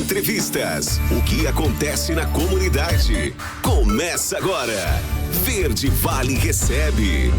entrevistas, o que acontece na comunidade. Começa agora. Verde Vale recebe.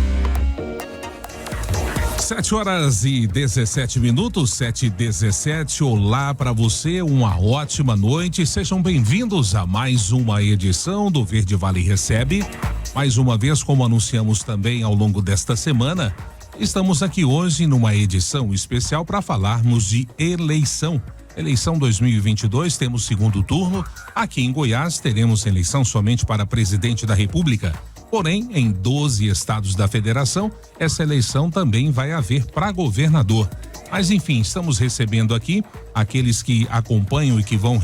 7h17, 7h17. Olá para você, uma ótima noite. Sejam bem-vindos a mais uma edição do Verde Vale Recebe. Mais uma vez, como anunciamos também ao longo desta semana, estamos aqui hoje numa edição especial para falarmos de eleição. Eleição 2022, temos segundo turno. Aqui em Goiás teremos eleição somente para presidente da República. Porém, em 12 estados da federação, essa eleição também vai haver para governador. Mas enfim, estamos recebendo aqui aqueles que acompanham e que vão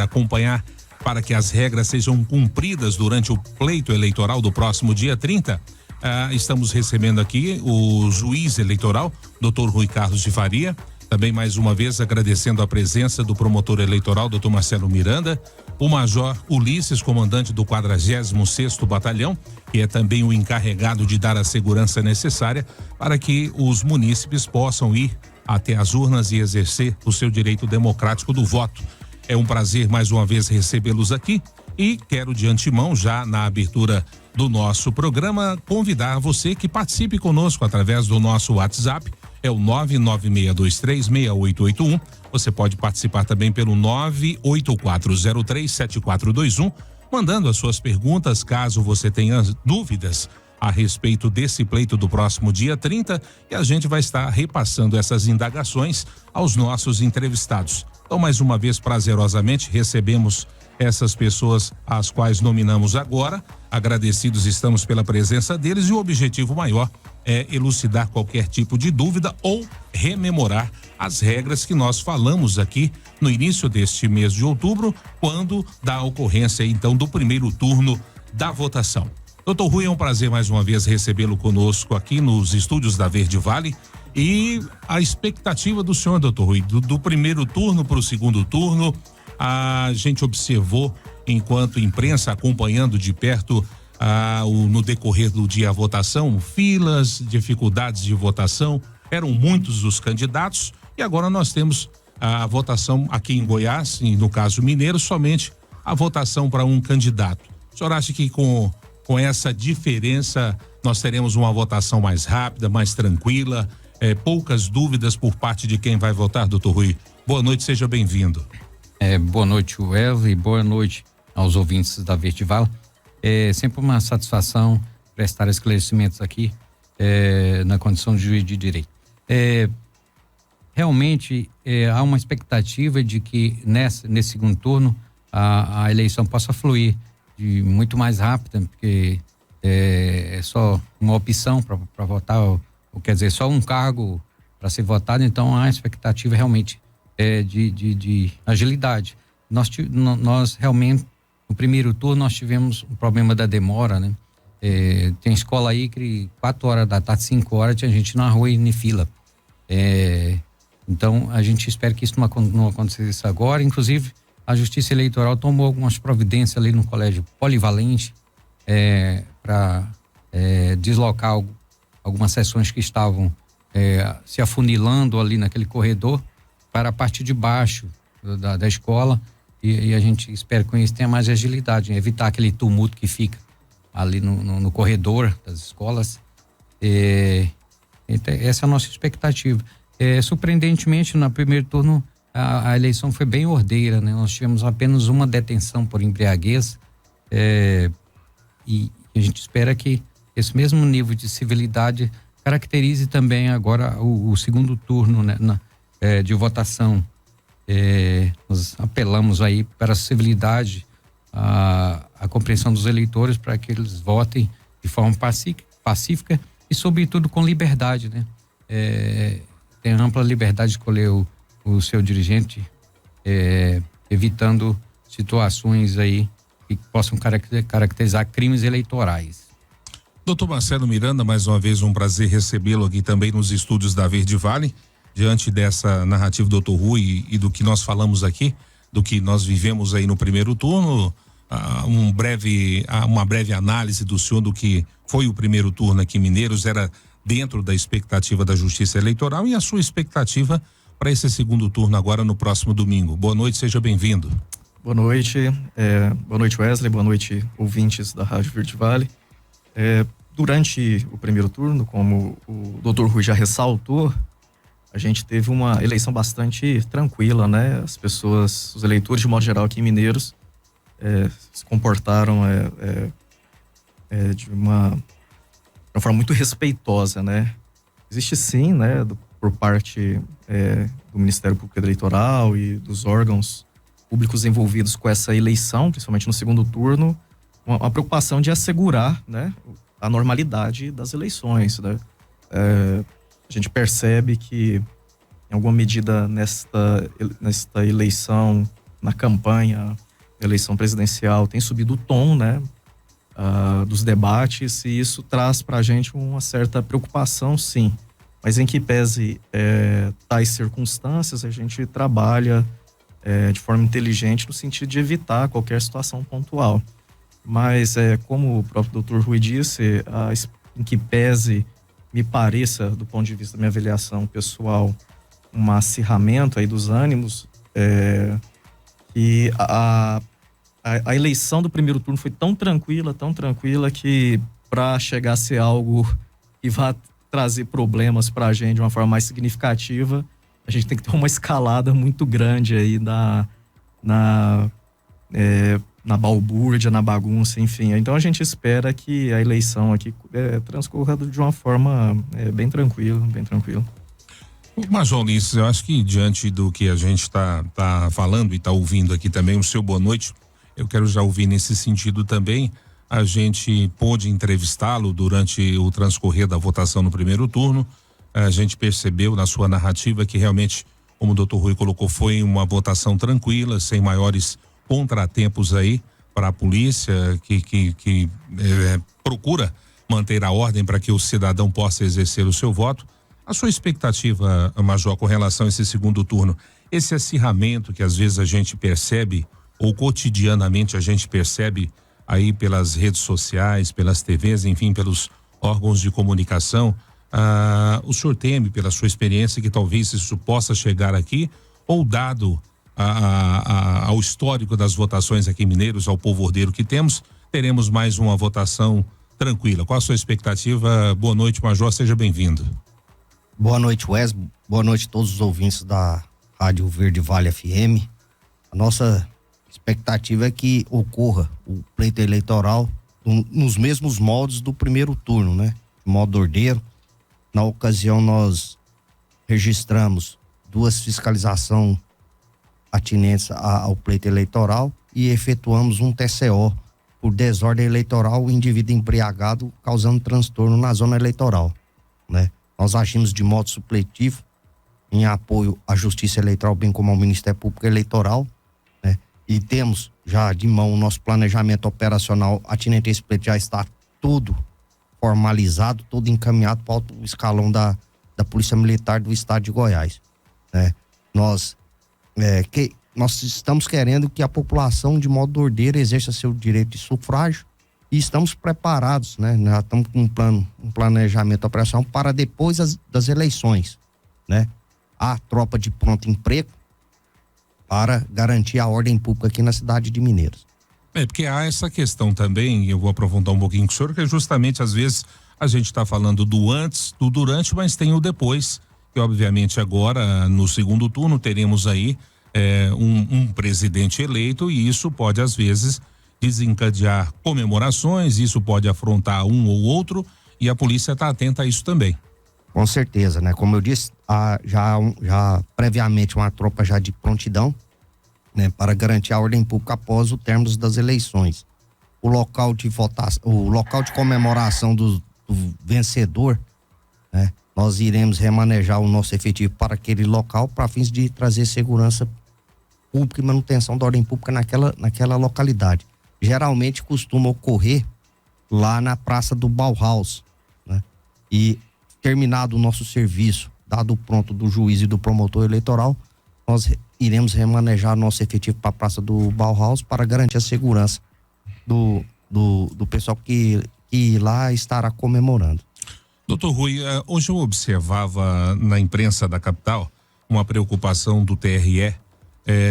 acompanhar para que as regras sejam cumpridas durante o pleito eleitoral do próximo dia 30. Estamos recebendo aqui o juiz eleitoral, Dr. Rui Carlos de Faria. Também mais uma vez agradecendo a presença do promotor eleitoral, Dr. Marcelo Miranda, o Major Ulisses, comandante do 46º Batalhão, que é também o encarregado de dar a segurança necessária para que os munícipes possam ir até as urnas e exercer o seu direito democrático do voto. É um prazer mais uma vez recebê-los aqui e quero de antemão, já na abertura do nosso programa, convidar você que participe conosco através do nosso WhatsApp. É o 996236881. Você pode participar também pelo 984037421, mandando as suas perguntas, caso você tenha dúvidas a respeito desse pleito do próximo dia 30, e a gente vai estar repassando essas indagações aos nossos entrevistados. Então, mais uma vez, prazerosamente, recebemos essas pessoas às quais nominamos agora. Agradecidos estamos pela presença deles e o objetivo maior é elucidar qualquer tipo de dúvida ou rememorar as regras que nós falamos aqui no início deste mês de outubro, quando da ocorrência então do primeiro turno da votação. Doutor Rui, é um prazer mais uma vez recebê-lo conosco aqui nos estúdios da Verde Vale. E a expectativa do senhor, doutor Rui, do primeiro turno para o segundo turno, a gente observou enquanto imprensa, acompanhando de perto no decorrer do dia a votação, filas, dificuldades de votação, eram muitos os candidatos e agora nós temos a votação aqui em Goiás, e no caso mineiro, somente a votação para um candidato. O senhor acha que com essa diferença nós teremos uma votação mais rápida, mais tranquila, poucas dúvidas por parte de quem vai votar, doutor Rui? Boa noite, seja bem-vindo. Boa noite, Wesley, boa noite aos ouvintes da Verde Vale. É sempre uma satisfação prestar esclarecimentos aqui na condição de juiz de direito. Realmente há uma expectativa de que nesse segundo turno a eleição possa fluir de muito mais rápida, porque é só uma opção para votar, ou quer dizer, só um cargo para ser votado, então há expectativa realmente de agilidade. Nós realmente, no primeiro turno, nós tivemos um problema da demora, né? Tem escola aí que 4 horas da tarde, 5 horas, tinha gente na rua e em fila. Então, a gente espera que isso não aconteça agora. Inclusive, a Justiça Eleitoral tomou algumas providências ali no Colégio Polivalente para deslocar algumas sessões que estavam se afunilando ali naquele corredor para a parte de baixo da escola, e a gente espera que com isso tenha mais agilidade, evitar aquele tumulto que fica ali no corredor das escolas. Então, essa é a nossa expectativa. Surpreendentemente, no primeiro turno a eleição foi bem ordeira, né? Nós tivemos apenas uma detenção por embriaguez, e a gente espera que esse mesmo nível de civilidade caracterize também agora o segundo turno, né, de votação. Nós apelamos aí para a civilidade, a compreensão dos eleitores, para que eles votem de forma pacífica e, sobretudo, com liberdade, né? Tem ampla liberdade de escolher o seu dirigente, evitando situações aí que possam caracterizar crimes eleitorais. Doutor Marcelo Miranda, mais uma vez um prazer recebê-lo aqui também nos estúdios da Verde Vale. Diante dessa narrativa do doutor Rui e do que nós falamos aqui, do que nós vivemos aí no primeiro turno, uma breve análise do senhor do que foi o primeiro turno aqui em Mineiros, era dentro da expectativa da Justiça Eleitoral, e a sua expectativa para esse segundo turno agora no próximo domingo. Boa noite, seja bem-vindo. Boa noite Wesley, boa noite ouvintes da Rádio Verde Vale. Durante o primeiro turno, como o Dr. Rui já ressaltou, a gente teve uma eleição bastante tranquila, né? As pessoas, os eleitores de modo geral aqui em Mineiros se comportaram de uma forma muito respeitosa, né? Existe sim, né, por parte do Ministério Público Eleitoral e dos órgãos públicos envolvidos com essa eleição, principalmente no segundo turno, uma preocupação de assegurar, né, a normalidade das eleições, né? A gente percebe que, em alguma medida, nesta eleição, na campanha, eleição presidencial, tem subido o tom, né, dos debates, e isso traz para a gente uma certa preocupação, sim. Mas em que pese tais circunstâncias, a gente trabalha de forma inteligente no sentido de evitar qualquer situação pontual. Mas, como o próprio Dr. Rui disse, em que pese me pareça, do ponto de vista da minha avaliação pessoal, um acirramento aí dos ânimos, e a eleição do primeiro turno foi tão tranquila que, para chegar a ser algo que vá trazer problemas para a gente de uma forma mais significativa, a gente tem que ter uma escalada muito grande aí na balbúrdia, na bagunça, enfim. Então a gente espera que a eleição aqui transcorra de uma forma bem tranquila. Major Ulisses, eu acho que diante do que a gente está falando e está ouvindo aqui também, o seu boa noite, eu quero já ouvir nesse sentido também. A gente pôde entrevistá-lo durante o transcorrer da votação no primeiro turno. A gente percebeu na sua narrativa que realmente, como o Dr. Rui colocou, foi uma votação tranquila, sem maiores contratempos aí para a polícia, que procura manter a ordem para que o cidadão possa exercer o seu voto. A sua expectativa, Major, com relação a esse segundo turno, esse acirramento que às vezes a gente percebe, ou cotidianamente a gente percebe aí pelas redes sociais, pelas TVs, enfim, pelos órgãos de comunicação, o senhor teme, pela sua experiência, que talvez isso possa chegar aqui, ou dado ao histórico das votações aqui em Mineiros, ao povo ordeiro que temos, teremos mais uma votação tranquila. Qual a sua expectativa? Boa noite, Major, seja bem-vindo. Boa noite, Wesley. Boa noite a todos os ouvintes da Rádio Verde Vale FM. A nossa expectativa é que ocorra o pleito eleitoral nos mesmos moldes do primeiro turno, né? De modo ordeiro. Na ocasião, nós registramos 2 fiscalizações atinentes ao pleito eleitoral e efetuamos um TCO por desordem eleitoral, o indivíduo embriagado causando transtorno na zona eleitoral, né? Nós agimos de modo supletivo em apoio à Justiça Eleitoral, bem como ao Ministério Público Eleitoral, né? E temos já de mão o nosso planejamento operacional atinente a esse pleito, já está tudo formalizado, todo encaminhado para o escalão da Polícia Militar do Estado de Goiás, né? Nós estamos querendo que a população, de modo ordeiro, exerça seu direito de sufrágio e estamos preparados, né? Já estamos com um planejamento operacional para depois das eleições, né? A tropa de pronto emprego para garantir a ordem pública aqui na cidade de Mineiros. Porque há essa questão também, eu vou aprofundar um pouquinho com o senhor, que justamente às vezes a gente está falando do antes, do durante, mas tem o depois, que obviamente agora no segundo turno teremos aí um presidente eleito, e isso pode às vezes desencadear comemorações, isso pode afrontar um ou outro, e a polícia está atenta a isso também. Com certeza, né? Como eu disse, já previamente uma tropa já de prontidão, né, para garantir a ordem pública após o término das eleições. O local de votação, o local de comemoração do vencedor, né, nós iremos remanejar o nosso efetivo para aquele local para fins de trazer segurança pública e manutenção da ordem pública naquela localidade. Geralmente costuma ocorrer lá na Praça do Bauhaus, né? E terminado o nosso serviço, dado o pronto do juiz e do promotor eleitoral, nós iremos remanejar nosso efetivo para a Praça do Bauhaus para garantir a segurança do pessoal que lá estará comemorando. Doutor Rui, hoje eu observava na imprensa da capital uma preocupação do TRE,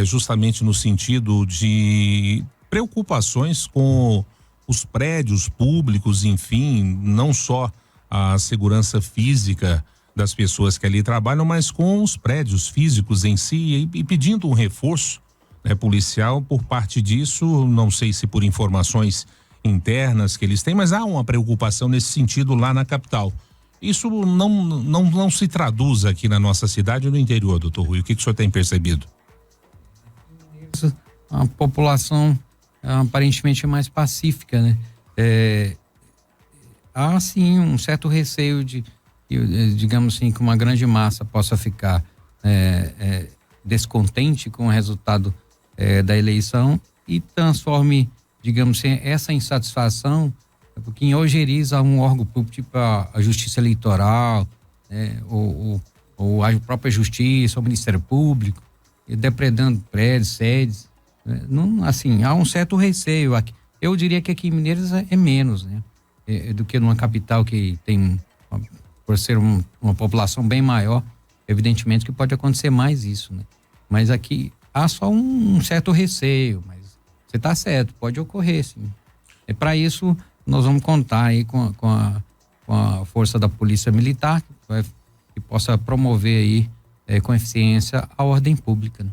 justamente no sentido de preocupações com os prédios públicos, enfim, não só a segurança física das pessoas que ali trabalham, mas com os prédios físicos em si e pedindo um reforço, né, policial por parte disso. Não sei se por informações internas que eles têm, mas há uma preocupação nesse sentido lá na capital. Isso não se traduz aqui na nossa cidade ou no interior, doutor Rui? O que o senhor tem percebido? A população aparentemente mais pacífica, né? Há sim um certo receio de, digamos assim, que uma grande massa possa ficar descontente com o resultado da eleição e transforme, digamos assim, essa insatisfação, porque em ojeriza um órgão público tipo a Justiça Eleitoral, ou a própria Justiça, o Ministério Público, depredando prédios, sedes. Não, assim, há um certo receio aqui. Eu diria que aqui em Mineiros é menos, né? Do que numa capital que tem, por ser uma população bem maior, evidentemente que pode acontecer mais isso, né? Mas aqui há só um certo receio, mas você está certo, pode ocorrer, sim. Para isso, nós vamos contar aí com a força da Polícia Militar, que possa promover aí com eficiência a ordem pública, né?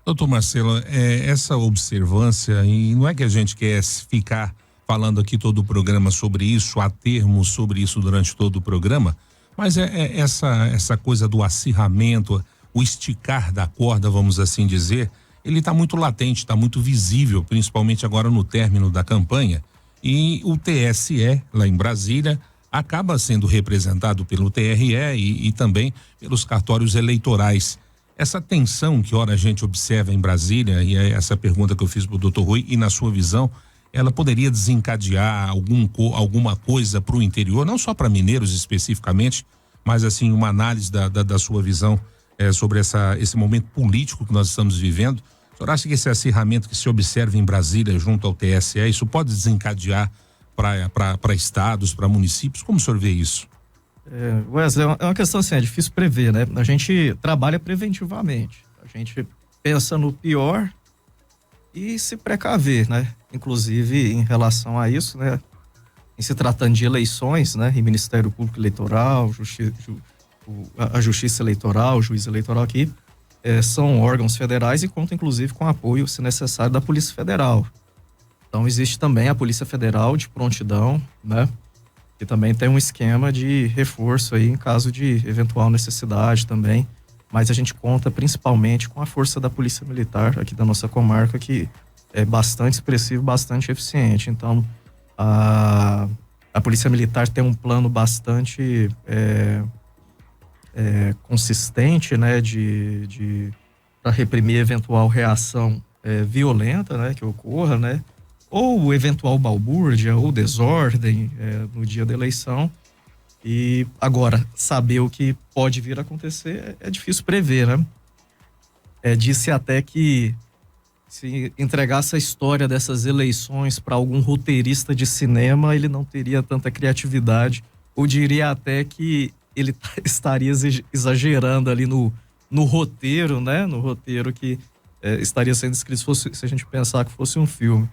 Doutor Marcelo, essa observância, e não é que a gente quer ficar falando aqui todo o programa sobre isso, há termos sobre isso durante todo o programa, mas essa coisa do acirramento, o esticar da corda, vamos assim dizer, ele está muito latente, está muito visível, principalmente agora no término da campanha. E o TSE, lá em Brasília, acaba sendo representado pelo TRE e também pelos cartórios eleitorais. Essa tensão que ora a gente observa em Brasília, e é essa pergunta que eu fiz para o doutor Rui, e na sua visão, ela poderia desencadear alguma coisa para o interior, não só para mineiros especificamente, mas assim, uma análise da sua visão sobre esse momento político que nós estamos vivendo. O senhor acha que esse acirramento que se observa em Brasília junto ao TSE, isso pode desencadear para estados, para municípios? Como o senhor vê isso? Wesley, é uma questão assim, é difícil prever, né? A gente trabalha preventivamente, a gente pensa no pior e se precaver, né? Inclusive em relação a isso, né? Em se tratando de eleições, né? E Ministério Público Eleitoral, a Justiça Eleitoral, o Juiz Eleitoral aqui, são órgãos federais e contam inclusive com apoio, se necessário, da Polícia Federal. Então existe também a Polícia Federal de prontidão, né? Que também tem um esquema de reforço aí em caso de eventual necessidade também, mas a gente conta principalmente com a força da Polícia Militar aqui da nossa comarca, que é bastante expressivo, bastante eficiente. Então a Polícia Militar tem um plano bastante consistente, né, para reprimir eventual reação violenta, né, que ocorra, né, ou eventual balbúrdia ou desordem no dia da eleição. E agora, saber o que pode vir a acontecer é difícil prever, né? Disse até que se entregasse a história dessas eleições para algum roteirista de cinema, ele não teria tanta criatividade, ou diria até que ele estaria exagerando ali no roteiro, né? No roteiro que estaria sendo escrito se a gente pensar que fosse um filme.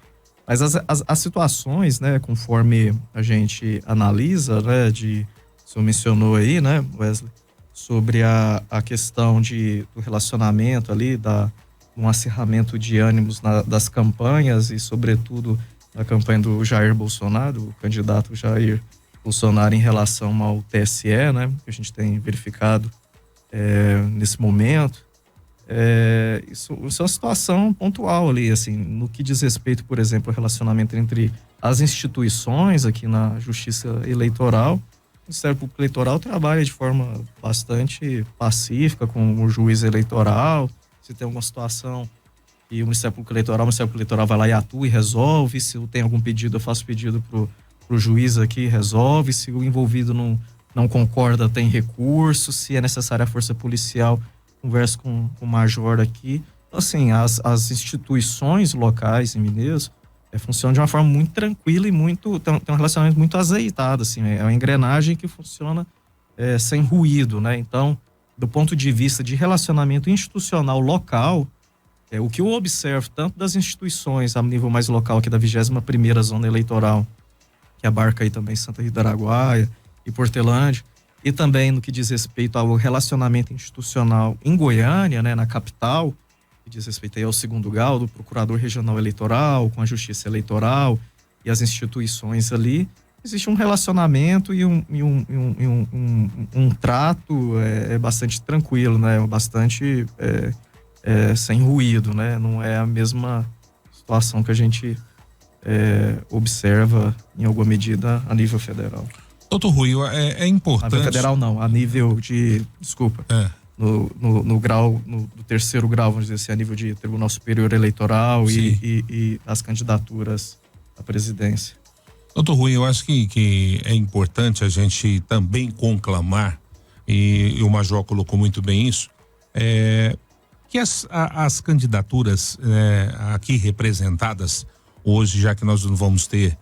Mas as situações, né, conforme a gente analisa, né, o senhor mencionou aí, né, Wesley, sobre a questão do relacionamento ali, um acirramento de ânimos das campanhas e, sobretudo, na campanha do Jair Bolsonaro, o candidato Jair Bolsonaro em relação ao TSE, né, que a gente tem verificado nesse momento. Isso é uma situação pontual ali, assim, no que diz respeito, por exemplo, ao relacionamento entre as instituições aqui na Justiça Eleitoral. O Ministério Público Eleitoral trabalha de forma bastante pacífica com o juiz eleitoral. Se tem alguma situação e o Ministério Público Eleitoral vai lá e atua e resolve. Se tem algum pedido, eu faço pedido pro juiz aqui, resolve. Se o envolvido não concorda, tem recurso. Se é necessária a força policial, converso com o major aqui. Então, assim, as instituições locais em Mineiros funcionam de uma forma muito tranquila e tem um relacionamento muito azeitado, assim, é uma engrenagem que funciona sem ruído, né? Então, do ponto de vista de relacionamento institucional local, o que eu observo tanto das instituições a nível mais local, que é da 21ª Zona Eleitoral, que abarca aí também Santa Rita do Araguaia e Portelândia, e também no que diz respeito ao relacionamento institucional em Goiânia, né, na capital, que diz respeito aí ao 2º grau do Procurador Regional Eleitoral, com a Justiça Eleitoral e as instituições ali, existe um relacionamento e um trato bastante tranquilo, né, bastante sem ruído, né, não é a mesma situação que a gente observa em alguma medida a nível federal. Doutor Rui, é importante... A nível federal não, a nível de... Desculpa. No grau, no 3º grau, vamos dizer assim, a nível de Tribunal Superior Eleitoral e as candidaturas à presidência. Doutor Rui, eu acho que é importante a gente também conclamar, e o Major colocou muito bem isso, que as candidaturas aqui representadas hoje, já que nós não vamos ter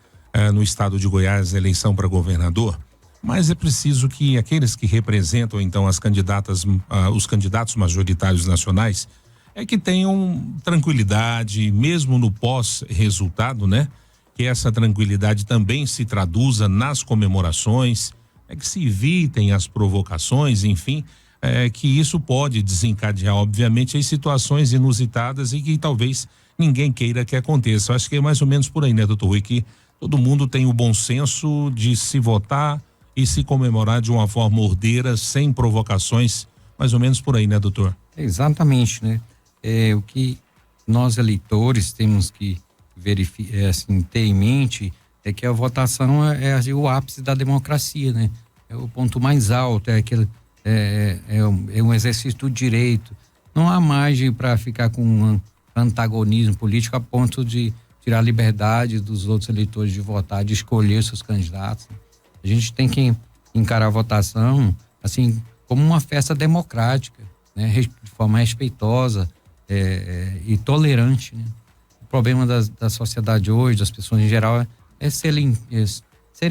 no estado de Goiás a eleição para governador, mas é preciso que aqueles que representam então as candidatas, os candidatos majoritários nacionais, que tenham tranquilidade, mesmo no pós-resultado, né? Que essa tranquilidade também se traduza nas comemorações, que se evitem as provocações, enfim, que isso pode desencadear, obviamente, as situações inusitadas e que talvez ninguém queira que aconteça. Eu acho que é mais ou menos por aí, né, doutor Rui, que todo mundo tem o bom senso de se votar e se comemorar de uma forma ordeira, sem provocações, mais ou menos por aí, né, doutor? Exatamente, né? O que nós eleitores temos que ter em mente é que a votação é o ápice da democracia, né? É o ponto mais alto, é um exercício do direito. Não há margem para ficar com um antagonismo político a ponto de tirar a liberdade dos outros eleitores de votar, de escolher seus candidatos. A gente tem que encarar a votação assim como uma festa democrática, né? De forma respeitosa e tolerante, né? O problema da sociedade hoje, das pessoas em geral, é serem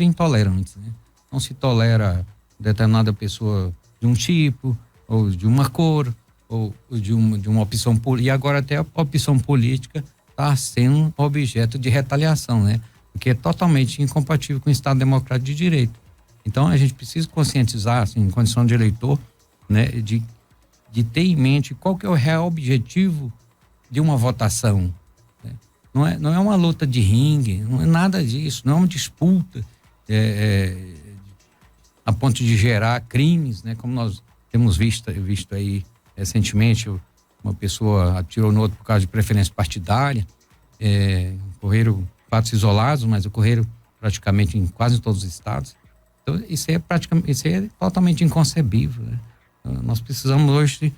intolerantes, né? Não se tolera determinada pessoa de um tipo, ou de uma cor, ou de uma opção política. E agora até a opção política está sendo objeto de retaliação, né? Porque é totalmente incompatível com o Estado Democrático de Direito. Então a gente precisa conscientizar, assim, em condição de eleitor, né, de ter em mente qual que é o real objetivo de uma votação. Não é uma luta de ringue, não é nada disso, não é uma disputa a ponto de gerar crimes, né? Como nós temos visto aí recentemente, uma pessoa atirou no outro por causa de preferência partidária, ocorreram fatos isolados, mas ocorreram praticamente em quase todos os estados. Então isso é totalmente inconcebível, né? Nós precisamos hoje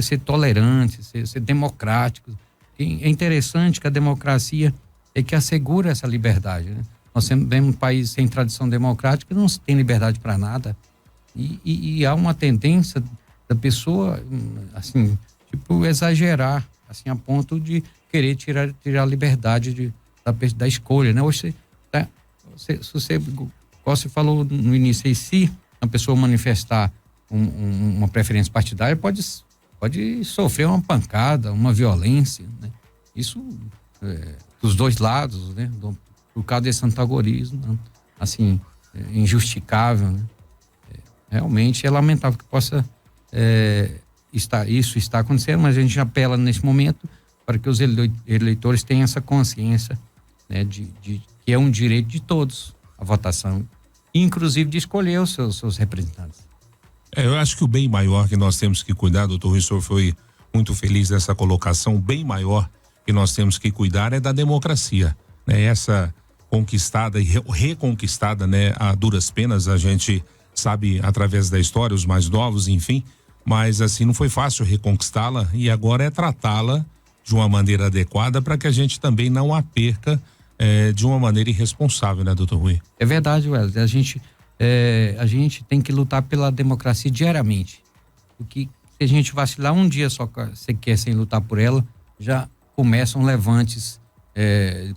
ser tolerantes, ser democráticos. É interessante que a democracia é que assegura essa liberdade, né? Nós temos um país sem tradição democrática que não tem liberdade para nada e há uma tendência da pessoa, assim, tipo, exagerar, assim, a ponto de querer tirar a liberdade da escolha, né? Hoje, se você, como você falou no início aí, se a pessoa manifestar uma preferência partidária, pode sofrer uma pancada, uma violência, né? Isso dos dois lados, né? Por causa desse antagonismo, né? Assim, injustificável, né? Realmente é lamentável que possa isso está acontecendo, mas a gente apela nesse momento para que os eleitores tenham essa consciência, né, de que é um direito de todos a votação, inclusive de escolher os seus representantes. Eu acho que o bem maior que nós temos que cuidar, doutor Rui, o senhor foi muito feliz nessa colocação, o bem maior que nós temos que cuidar é da democracia, né? Essa conquistada e reconquistada, né, a duras penas, a gente sabe através da história, os mais novos, enfim, mas assim não foi fácil reconquistá-la e agora é tratá-la de uma maneira adequada para que a gente também não a perca de uma maneira irresponsável, né, doutor Rui? É verdade, Wesley, a gente tem que lutar pela democracia diariamente, porque se a gente vacilar um dia só sequer sem lutar por ela, já começam levantes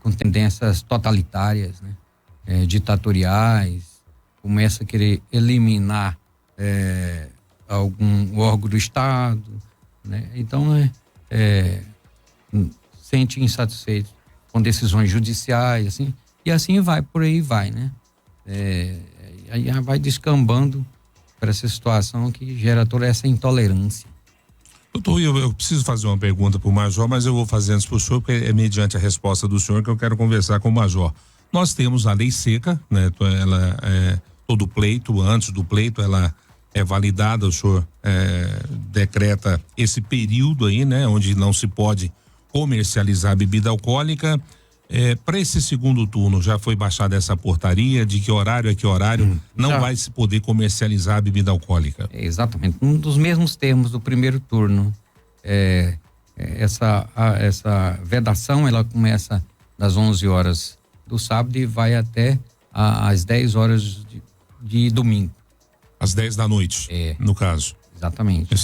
com tendências totalitárias, né? Ditatoriais, começa a querer eliminar algum órgão do Estado, né? Então, sente insatisfeito com decisões judiciais, assim, e assim vai, por aí vai, né? Aí vai descambando para essa situação que gera toda essa intolerância. Doutor, eu preciso fazer uma pergunta para o Major, mas eu vou fazer antes para o senhor, porque é mediante a resposta do senhor que eu quero conversar com o Major. Nós temos a lei seca, né? Ela todo pleito, antes do pleito, ela é validada, o senhor decreta esse período aí, né? Onde não se pode comercializar bebida alcoólica. Para esse segundo turno, já foi baixada essa portaria de que horário não vai se poder comercializar a bebida alcoólica? Exatamente, um dos mesmos termos do primeiro turno. Essa vedação, ela começa das 11 horas do sábado e vai até às 10 horas de domingo. Às 10 da noite, no caso. Exatamente.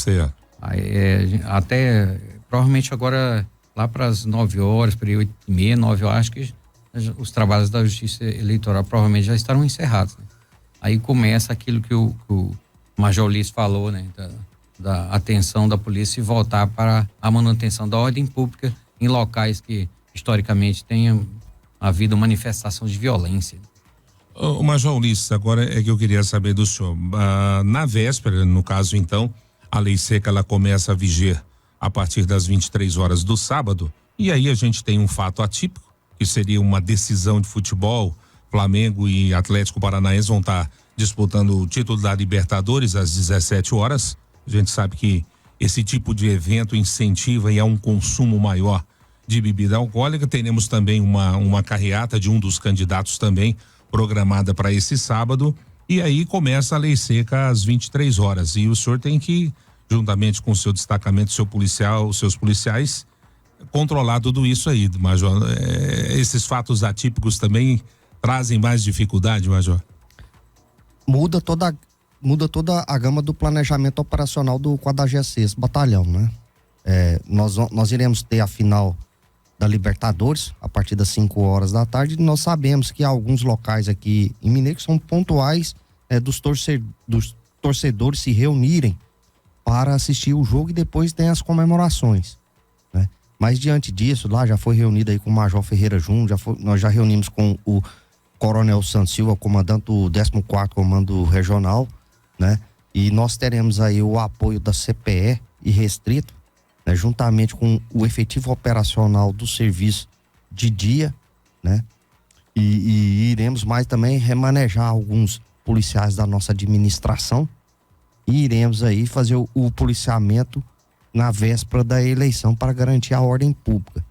Até provavelmente agora lá para as 9 horas, para 8h30, 9 horas, acho que os trabalhos da Justiça Eleitoral provavelmente já estarão encerrados, né? Aí começa aquilo que o Major Ulisses falou, né? Da atenção da polícia e voltar para a manutenção da ordem pública em locais que historicamente tenham havido manifestação de violência. O Major Ulisses, agora é que eu queria saber do senhor. Na véspera, no caso então, a lei seca ela começa a viger a partir das 23 horas do sábado, e aí a gente tem um fato atípico, que seria uma decisão de futebol. Flamengo e Atlético Paranaense vão estar disputando o título da Libertadores às 17 horas. A gente sabe que esse tipo de evento incentiva e a um consumo maior de bebida alcoólica. Teremos também uma carreata de um dos candidatos também programada para esse sábado, e aí começa a lei seca às 23 horas, e o senhor tem que, juntamente com o seu destacamento, seu policial, os seus policiais, controlar tudo isso aí, Major. Esses fatos atípicos também trazem mais dificuldade, Major? Muda toda a gama do planejamento operacional do 46º Batalhão, né? Nós iremos ter a final da Libertadores a partir das 5 horas da tarde. Nós sabemos que há alguns locais aqui em Mineiro que são pontuais dos torcedores se reunirem para assistir o jogo, e depois tem as comemorações, né? Mas diante disso, lá já foi reunido aí com o Major Ferreira Júnior, nós já reunimos com o Coronel Santos Silva, comandante do 14º Comando Regional, né? E nós teremos aí o apoio da CPE e Restrito, né? Juntamente com o efetivo operacional do serviço de dia, né? E iremos mais também remanejar alguns policiais da nossa administração, e iremos aí fazer o policiamento na véspera da eleição para garantir a ordem pública.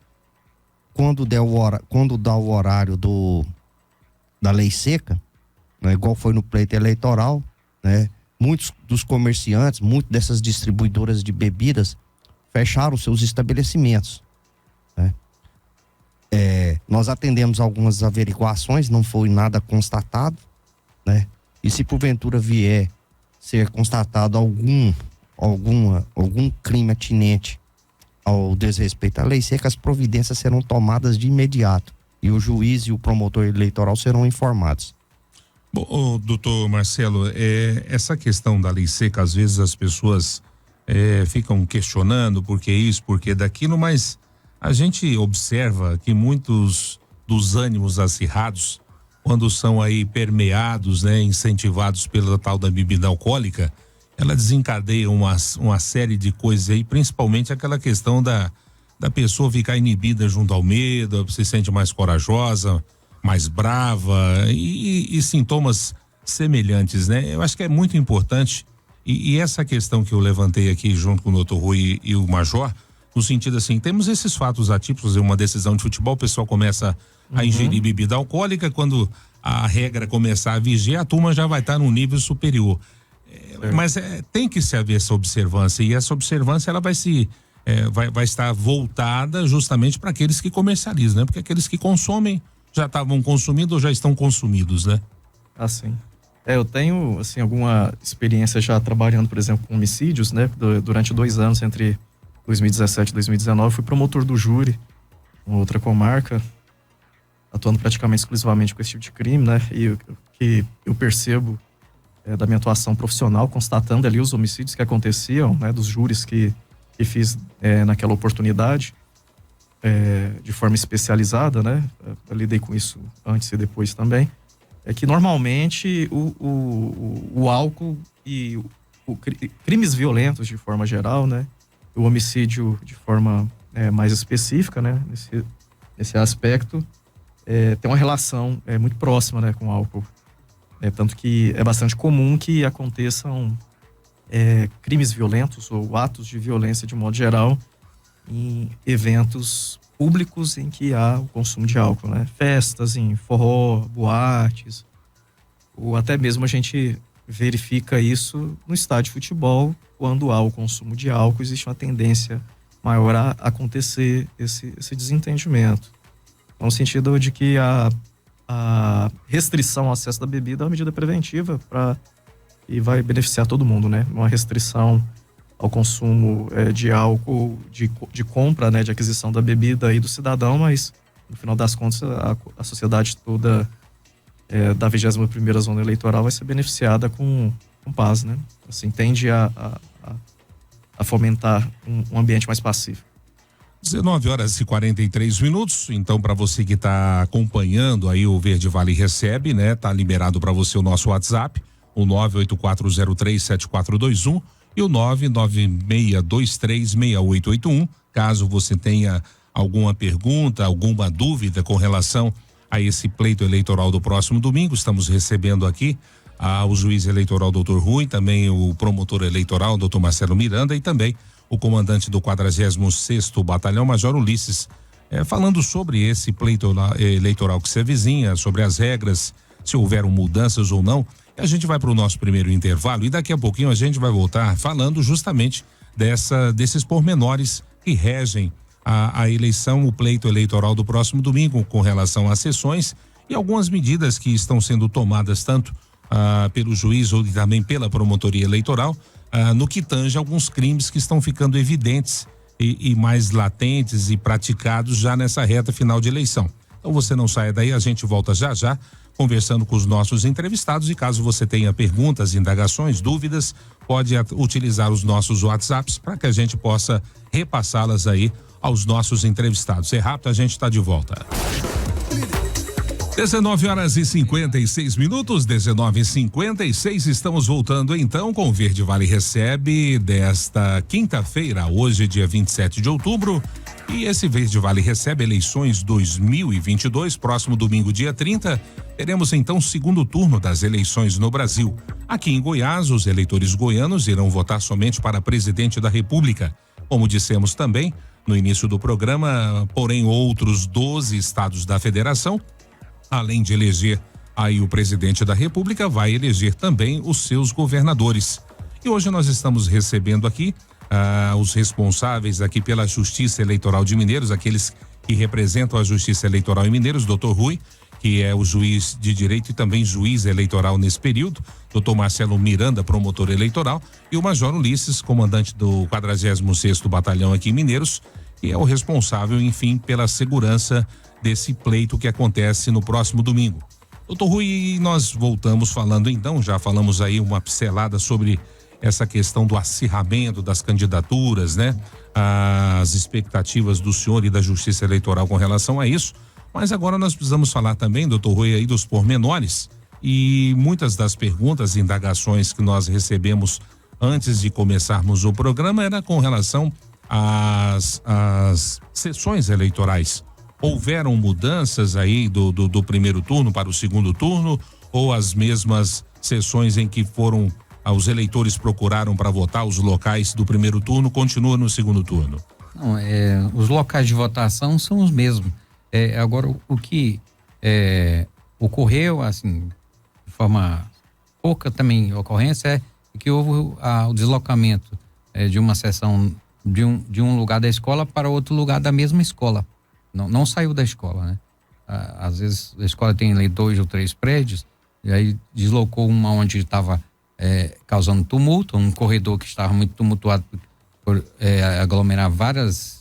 Quando dá o horário da lei seca, né, igual foi no pleito eleitoral, né, muitos dos comerciantes, muitas dessas distribuidoras de bebidas fecharam seus estabelecimentos, né? Nós atendemos algumas averiguações, não foi nada constatado, né? E se porventura vier ser constatado algum crime atinente ao desrespeito à lei seca, as providências serão tomadas de imediato e o juiz e o promotor eleitoral serão informados. Bom, doutor Marcelo, essa questão da lei seca, às vezes as pessoas ficam questionando por que isso, por que daquilo, mas a gente observa que muitos dos ânimos acirrados, quando são aí permeados, né, incentivados pela tal da bebida alcoólica, ela desencadeia uma série de coisas aí, principalmente aquela questão da pessoa ficar inibida junto ao medo, se sente mais corajosa, mais brava e sintomas semelhantes, né? Eu acho que é muito importante, e essa questão que eu levantei aqui junto com o doutor Rui e o Major, no sentido assim, temos esses fatos atípicos, uma decisão de futebol, o pessoal começa a ingerir bebida alcoólica, quando a regra começar a vigiar, a turma já vai estar num nível superior. Mas tem que se haver essa observância, e essa observância ela vai estar voltada justamente para aqueles que comercializam, né? Porque aqueles que consomem já estavam consumindo ou já estão consumidos, né? Sim. Eu tenho, assim, alguma experiência já trabalhando, por exemplo, com homicídios, né? Durante 2 anos, entre 2017 e 2019, fui promotor do júri, em outra comarca, atuando praticamente exclusivamente com esse tipo de crime, né? E o que eu percebo da minha atuação profissional, constatando ali os homicídios que aconteciam, né, dos júris que fiz naquela oportunidade, de forma especializada, né? Eu lidei com isso antes e depois também. É que normalmente o álcool e crimes violentos de forma geral, né? O homicídio de forma mais específica, né? Nesse aspecto, tem uma relação muito próxima, né, com o álcool. Tanto que é bastante comum que aconteçam crimes violentos ou atos de violência de modo geral em eventos públicos em que há o consumo de álcool, né? Festas em forró, boates, ou até mesmo a gente verifica isso no estádio de futebol, quando há o consumo de álcool, existe uma tendência maior a acontecer esse desentendimento. No sentido de que a restrição ao acesso da bebida é uma medida preventiva e vai beneficiar todo mundo, né? Uma restrição ao consumo de álcool, de compra, né, de aquisição da bebida aí do cidadão, mas no final das contas a sociedade toda da 21ª Zona Eleitoral vai ser beneficiada com paz, né? Assim, tende a fomentar um ambiente mais pacífico. 19h43. Então, para você que está acompanhando aí o Verde Vale Recebe, né? Tá liberado para você o nosso WhatsApp, o 984037421 e o 996236881. Caso você tenha alguma pergunta, alguma dúvida com relação a esse pleito eleitoral do próximo domingo, estamos recebendo aqui o juiz eleitoral Dr. Rui, também o promotor eleitoral Dr. Marcelo Miranda e também o comandante do 46º Batalhão, Major Ulisses, falando sobre esse pleito eleitoral que se avizinha, sobre as regras, se houveram mudanças ou não. A gente vai para o nosso primeiro intervalo e daqui a pouquinho a gente vai voltar falando justamente desses pormenores que regem a eleição, o pleito eleitoral do próximo domingo com relação às sessões e algumas medidas que estão sendo tomadas tanto pelo juiz ou também pela promotoria eleitoral no que tange alguns crimes que estão ficando evidentes e mais latentes e praticados já nessa reta final de eleição. Então você não saia daí, a gente volta já já conversando com os nossos entrevistados e caso você tenha perguntas, indagações, dúvidas, pode utilizar os nossos WhatsApps para que a gente possa repassá-las aí aos nossos entrevistados. É rápido, a gente está de volta. 19h56, 19h56, estamos voltando então com o Verde Vale Recebe desta quinta-feira, hoje dia 27 de outubro, e esse Verde Vale Recebe eleições 2022, próximo domingo dia 30, teremos então o segundo turno das eleições no Brasil. Aqui em Goiás, os eleitores goianos irão votar somente para presidente da República. Como dissemos também no início do programa, porém outros 12 estados da federação, além de eleger aí o presidente da República, vai eleger também os seus governadores. E hoje nós estamos recebendo aqui os responsáveis aqui pela Justiça Eleitoral de Mineiros, aqueles que representam a Justiça Eleitoral em Mineiros, Dr. Rui, que é o juiz de direito e também juiz eleitoral nesse período, Dr. Marcelo Miranda, promotor eleitoral, e o Major Ulisses, comandante do 46º Batalhão aqui em Mineiros, que é o responsável, enfim, pela segurança desse pleito que acontece no próximo domingo. Doutor Rui, nós voltamos falando então, já falamos aí uma pincelada sobre essa questão do acirramento das candidaturas, né? As expectativas do senhor e da Justiça Eleitoral com relação a isso, mas agora nós precisamos falar também, doutor Rui, aí dos pormenores e muitas das perguntas e indagações que nós recebemos antes de começarmos o programa era com relação às sessões eleitorais. Houveram mudanças aí do primeiro turno para o segundo turno ou as mesmas sessões em que os eleitores procuraram para votar, os locais do primeiro turno continuam no segundo turno? Não, os locais de votação são os mesmos. Agora, o que ocorreu, assim, de forma pouca também ocorrência, é que houve o deslocamento de uma sessão de um lugar da escola para outro lugar da mesma escola. Não saiu da escola, né? Às vezes a escola tem ali 2 ou 3 prédios, e aí deslocou uma onde estava causando tumulto, um corredor que estava muito tumultuado por aglomerar várias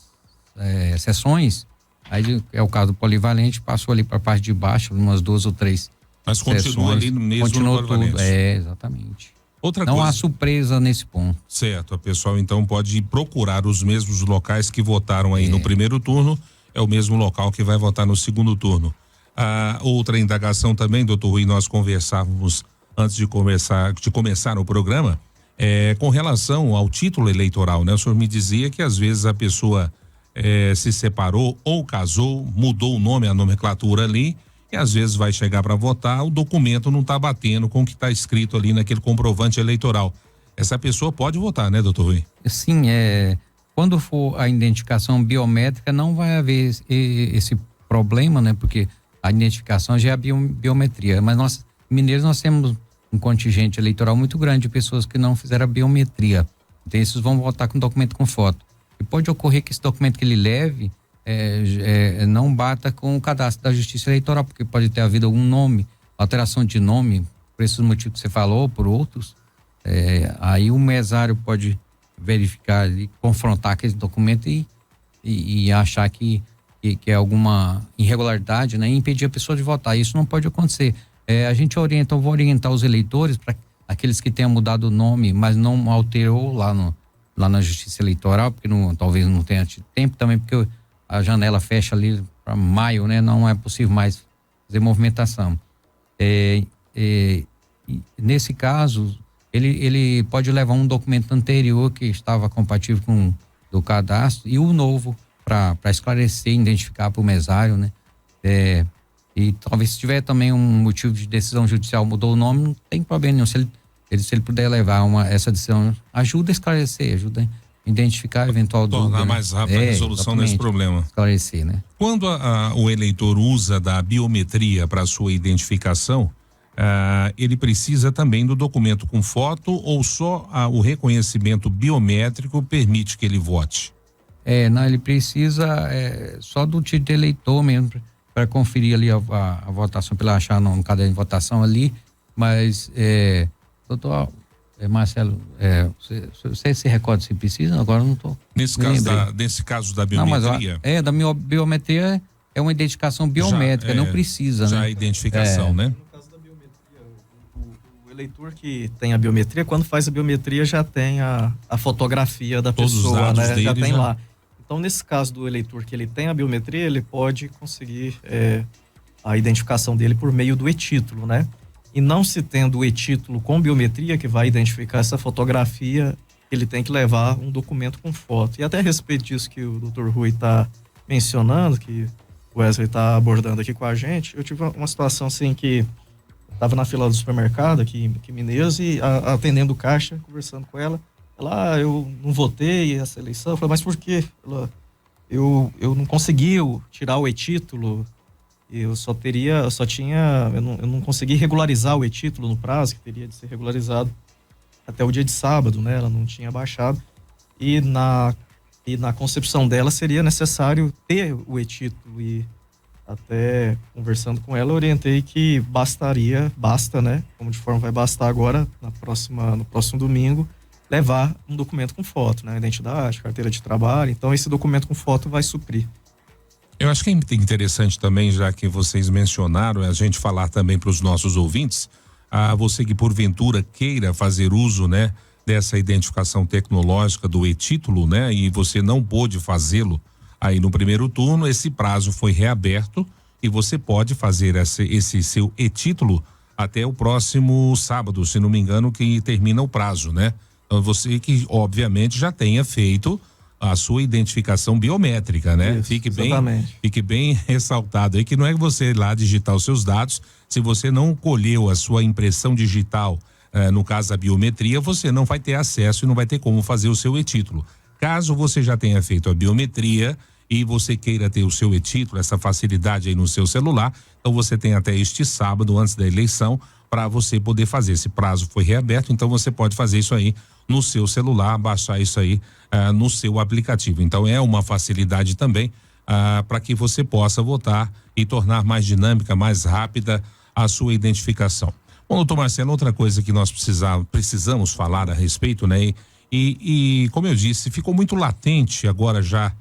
sessões. Aí é o caso do polivalente, passou ali para a parte de baixo, umas 2 ou 3 Mas continua ali no mesmo continua Nova tudo. Exatamente. Outra não coisa. há surpresa nesse ponto. Certo, a pessoa então pode procurar os mesmos locais que votaram aí no primeiro turno, é o mesmo local que vai votar no segundo turno. Outra indagação também, doutor Rui, nós conversávamos antes de começar o programa, com relação ao título eleitoral, né? O senhor me dizia que às vezes a pessoa se separou ou casou, mudou o nome, a nomenclatura ali, e às vezes vai chegar para votar, o documento não está batendo com o que está escrito ali naquele comprovante eleitoral. Essa pessoa pode votar, né, doutor Rui? Sim, quando for a identificação biométrica não vai haver esse problema, né? Porque a identificação já é a biometria, mas nós, mineiros, nós temos um contingente eleitoral muito grande de pessoas que não fizeram a biometria. Então esses vão votar com documento com foto. E pode ocorrer que esse documento que ele leve não bata com o cadastro da Justiça Eleitoral, porque pode ter havido algum nome, alteração de nome, por esses motivos que você falou, por outros. Aí o mesário pode verificar e confrontar aquele documento e achar que é alguma irregularidade, né? E impedir a pessoa de votar. Isso não pode acontecer. A gente eu vou orientar os eleitores, para aqueles que tenham mudado o nome, mas não alterou lá na Justiça Eleitoral, porque talvez não tenha tido tempo também, porque a janela fecha ali para maio, né? Não é possível mais fazer movimentação. Nesse caso, ele pode levar um documento anterior que estava compatível com do cadastro e o novo para esclarecer, identificar para o mesário, né? E talvez se tiver também um motivo de decisão judicial, mudou o nome, não tem problema nenhum. Se ele puder levar essa decisão, ajuda a esclarecer, ajuda a identificar eventual dúvida. Tornar mais rápida a resolução desse problema. Esclarecer, né? Quando o eleitor usa da biometria para sua identificação, ele precisa também do documento com foto ou só o reconhecimento biométrico permite que ele vote? Não, ele precisa só do título de eleitor mesmo, para conferir ali a votação, para ele achar no caderno de votação ali, mas, doutor Marcelo, você se recorda se precisa? Agora eu não estou. Nesse caso da biometria? Não, mas, da biometria é uma identificação biométrica, não precisa, já né? Já é identificação, né? No caso da biometria, o eleitor que tem a biometria, quando faz a biometria já tem a fotografia da todos pessoa, os dados né? dele Já tem lá. Então, nesse caso do eleitor que ele tem a biometria, ele pode conseguir a identificação dele por meio do e-título, né? E não se tendo o e-título com biometria, que vai identificar essa fotografia, ele tem que levar um documento com foto. E até a respeito disso que o Dr. Rui está mencionando, que o Wesley está abordando aqui com a gente, eu tive uma situação assim que estava na fila do supermercado aqui em Mineiros e atendendo o caixa, conversando com ela. Ela, eu não votei essa eleição. Eu falei, mas por quê? Ela, eu não consegui tirar o e-título. Eu não consegui regularizar o e-título no prazo, que teria de ser regularizado até o dia de sábado, né? Ela não tinha baixado. E na concepção dela seria necessário ter o e-título. E até conversando com ela, eu orientei que basta, né? Como de forma vai bastar agora, no próximo domingo, levar um documento com foto, né? Identidade, carteira de trabalho. Então, esse documento com foto vai suprir. Eu acho que é interessante também, já que vocês mencionaram, a gente falar também para os nossos ouvintes, a você que porventura queira fazer uso, né, dessa identificação tecnológica do e-título, né, e você não pôde fazê-lo aí no primeiro turno, esse prazo foi reaberto e você pode fazer esse seu e-título até o próximo sábado, se não me engano, que termina o prazo, né? Então, você que obviamente já tenha feito a sua identificação biométrica, né? Isso, fique bem ressaltado aí que não é você ir lá digitar os seus dados, se você não colheu a sua impressão digital, no caso a biometria, você não vai ter acesso e não vai ter como fazer o seu e-título. Caso você já tenha feito a biometria e você queira ter o seu e-título, essa facilidade aí no seu celular, então você tem até este sábado, antes da eleição, para você poder fazer. Esse prazo foi reaberto, então você pode fazer isso aí no seu celular, baixar isso aí no seu aplicativo. Então é uma facilidade também para que você possa votar e tornar mais dinâmica, mais rápida a sua identificação. Bom, doutor Marcelo, outra coisa que nós precisamos falar a respeito, né? E como eu disse, ficou muito latente agora já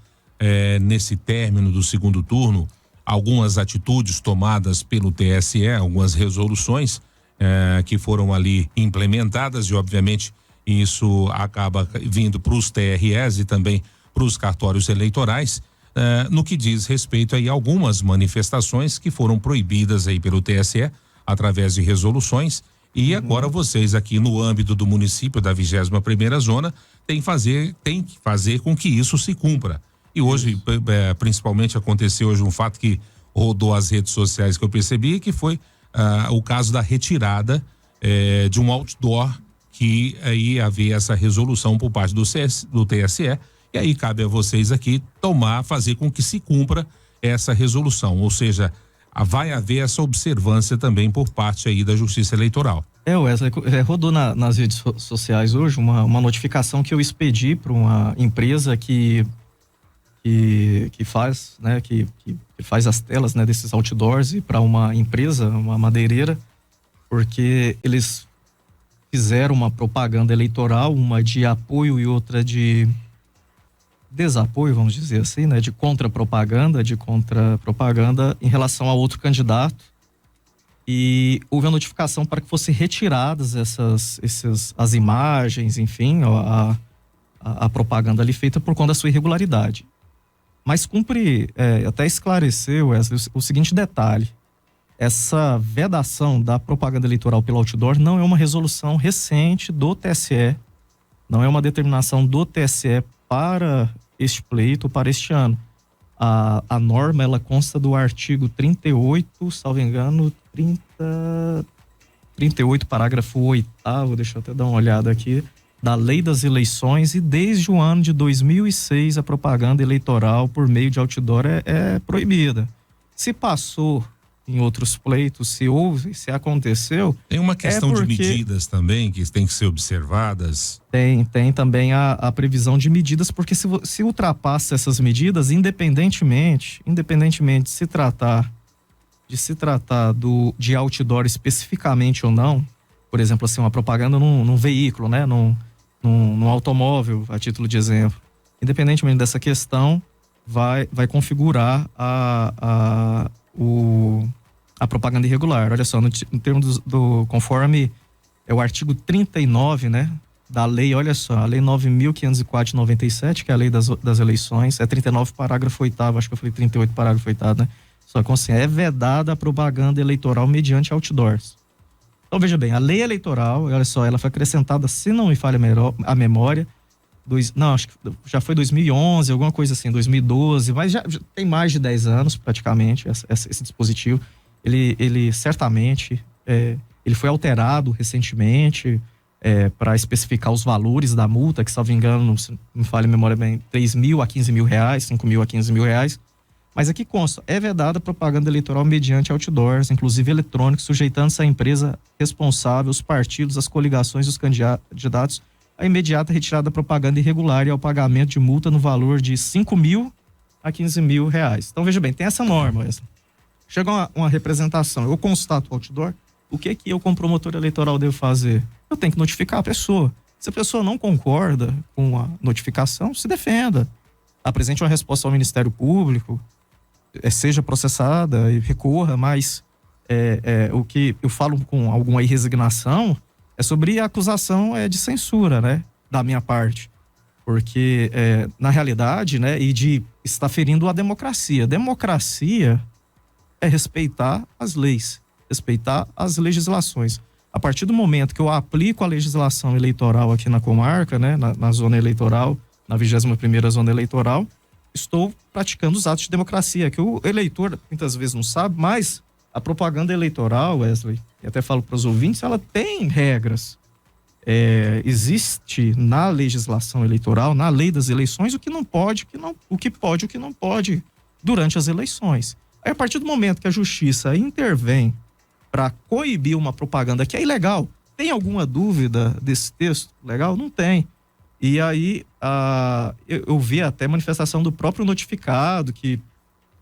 nesse término do segundo turno algumas atitudes tomadas pelo TSE, algumas resoluções que foram ali implementadas e obviamente isso acaba vindo para os TREs e também para os cartórios eleitorais, no que diz respeito aí a algumas manifestações que foram proibidas aí pelo TSE através de resoluções. E agora vocês aqui no âmbito do município da 21ª zona tem que fazer com que isso se cumpra. E hoje, principalmente, aconteceu hoje um fato que rodou as redes sociais que eu percebi, que foi o caso da retirada de um outdoor que aí havia essa resolução por parte do TSE, e aí cabe a vocês aqui fazer com que se cumpra essa resolução, ou seja, vai haver essa observância também por parte aí da Justiça Eleitoral. Wesley, rodou nas redes sociais hoje uma notificação que eu expedi para uma empresa que faz, né, que faz as telas, né, desses outdoors, e para uma empresa, uma madeireira, porque eles fizeram uma propaganda eleitoral, uma de apoio e outra de desapoio, vamos dizer assim, né, de contra-propaganda em relação a outro candidato, e houve a notificação para que fossem retiradas as imagens, enfim, a propaganda ali feita por conta da sua irregularidade. Mas cumpre até esclarecer, Wesley, o seguinte detalhe: essa vedação da propaganda eleitoral pelo outdoor não é uma resolução recente do TSE, não é uma determinação do TSE para este pleito, para este ano. A norma, ela consta do artigo 38, salvo engano, 38, parágrafo 8º, deixa eu até dar uma olhada aqui, da Lei das Eleições, e desde o ano de 2006 a propaganda eleitoral por meio de outdoor é proibida. Se passou em outros pleitos, se aconteceu... Tem uma questão de medidas também que tem que ser observadas? Tem também a previsão de medidas, porque se ultrapassa essas medidas, independentemente de se tratar de outdoor especificamente ou não, por exemplo, assim, uma propaganda num veículo, né, num automóvel, a título de exemplo, independentemente dessa questão, vai configurar a propaganda irregular. Olha só, no termo conforme é o artigo 39, né, da lei, olha só, a lei 9.504 de 97, que é a lei das eleições, é 39, parágrafo 8º, acho que eu falei 38, parágrafo 8º, né? Só que assim, é vedada a propaganda eleitoral mediante outdoors. Então veja bem, a lei eleitoral, olha só, ela foi acrescentada, se não me falha a memória, acho que já foi 2011, alguma coisa assim, 2012, mas já tem mais de 10 anos praticamente esse dispositivo. Ele certamente, ele foi alterado recentemente para especificar os valores da multa, que, salvo engano, se não me falha a memória bem, 3 mil a 15 mil reais, 5 mil a 15 mil reais. Mas aqui consta, é vedada a propaganda eleitoral mediante outdoors, inclusive eletrônicos, sujeitando-se à empresa responsável, os partidos, as coligações dos candidatos, a imediata retirada da propaganda irregular e ao pagamento de multa no valor de 5 mil a 15 mil reais. Então, veja bem, tem essa norma. Chega uma representação, eu constato o outdoor, o que eu, como promotor eleitoral, devo fazer? Eu tenho que notificar a pessoa. Se a pessoa não concorda com a notificação, se defenda. Apresente uma resposta ao Ministério Público, seja processada e recorra, mas o que eu falo com alguma resignação é sobre a acusação de censura, né, da minha parte, porque na realidade, né, e de estar ferindo a democracia. Democracia é respeitar as leis, respeitar as legislações. A partir do momento que eu aplico a legislação eleitoral aqui na comarca, né, na zona eleitoral, na 21ª zona eleitoral, estou praticando os atos de democracia, que o eleitor muitas vezes não sabe, mas a propaganda eleitoral, Wesley, e até falo para os ouvintes, ela tem regras. Existe na legislação eleitoral, na lei das eleições, o que não pode, o que pode, o que não pode durante as eleições. Aí, a partir do momento que a justiça intervém para coibir uma propaganda que é ilegal, tem alguma dúvida desse texto legal? Não tem. E aí, eu vi até manifestação do próprio notificado, que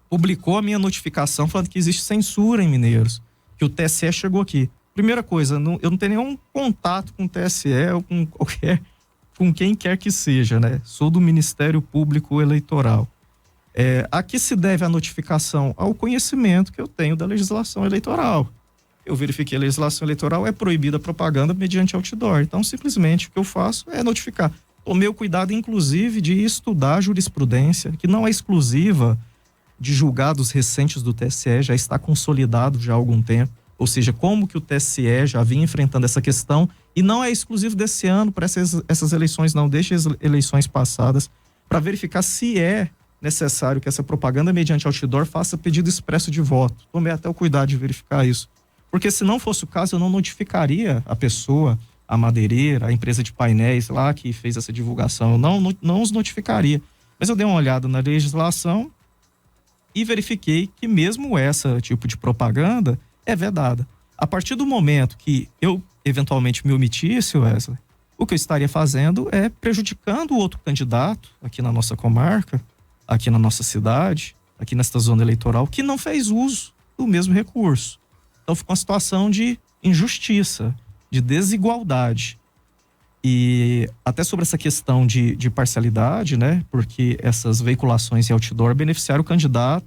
publicou a minha notificação falando que existe censura em Mineiros, que o TSE chegou aqui. Primeira coisa, eu não tenho nenhum contato com o TSE ou com quem quer que seja, né? Sou do Ministério Público Eleitoral. A que se deve a notificação? Ao conhecimento que eu tenho da legislação eleitoral. Eu verifiquei a legislação eleitoral, é proibida a propaganda mediante outdoor. Então, simplesmente, o que eu faço é notificar. Tomei o cuidado, inclusive, de estudar a jurisprudência, que não é exclusiva de julgados recentes do TSE, já está consolidado já há algum tempo. Ou seja, como que o TSE já vinha enfrentando essa questão, e não é exclusivo desse ano para essas eleições, não, deixe as eleições passadas, para verificar se é necessário que essa propaganda mediante outdoor faça pedido expresso de voto. Tomei até o cuidado de verificar isso. Porque se não fosse o caso, eu não notificaria a pessoa, a madeireira, a empresa de painéis lá que fez essa divulgação. Eu não os notificaria. Mas eu dei uma olhada na legislação e verifiquei que mesmo esse tipo de propaganda é vedada. A partir do momento que eu eventualmente me omitisse, Wesley, o que eu estaria fazendo é prejudicando o outro candidato aqui na nossa comarca, aqui na nossa cidade, aqui nesta zona eleitoral, que não fez uso do mesmo recurso. Então ficou uma situação de injustiça, de desigualdade. E até sobre essa questão de parcialidade, né? Porque essas veiculações em outdoor beneficiaram o candidato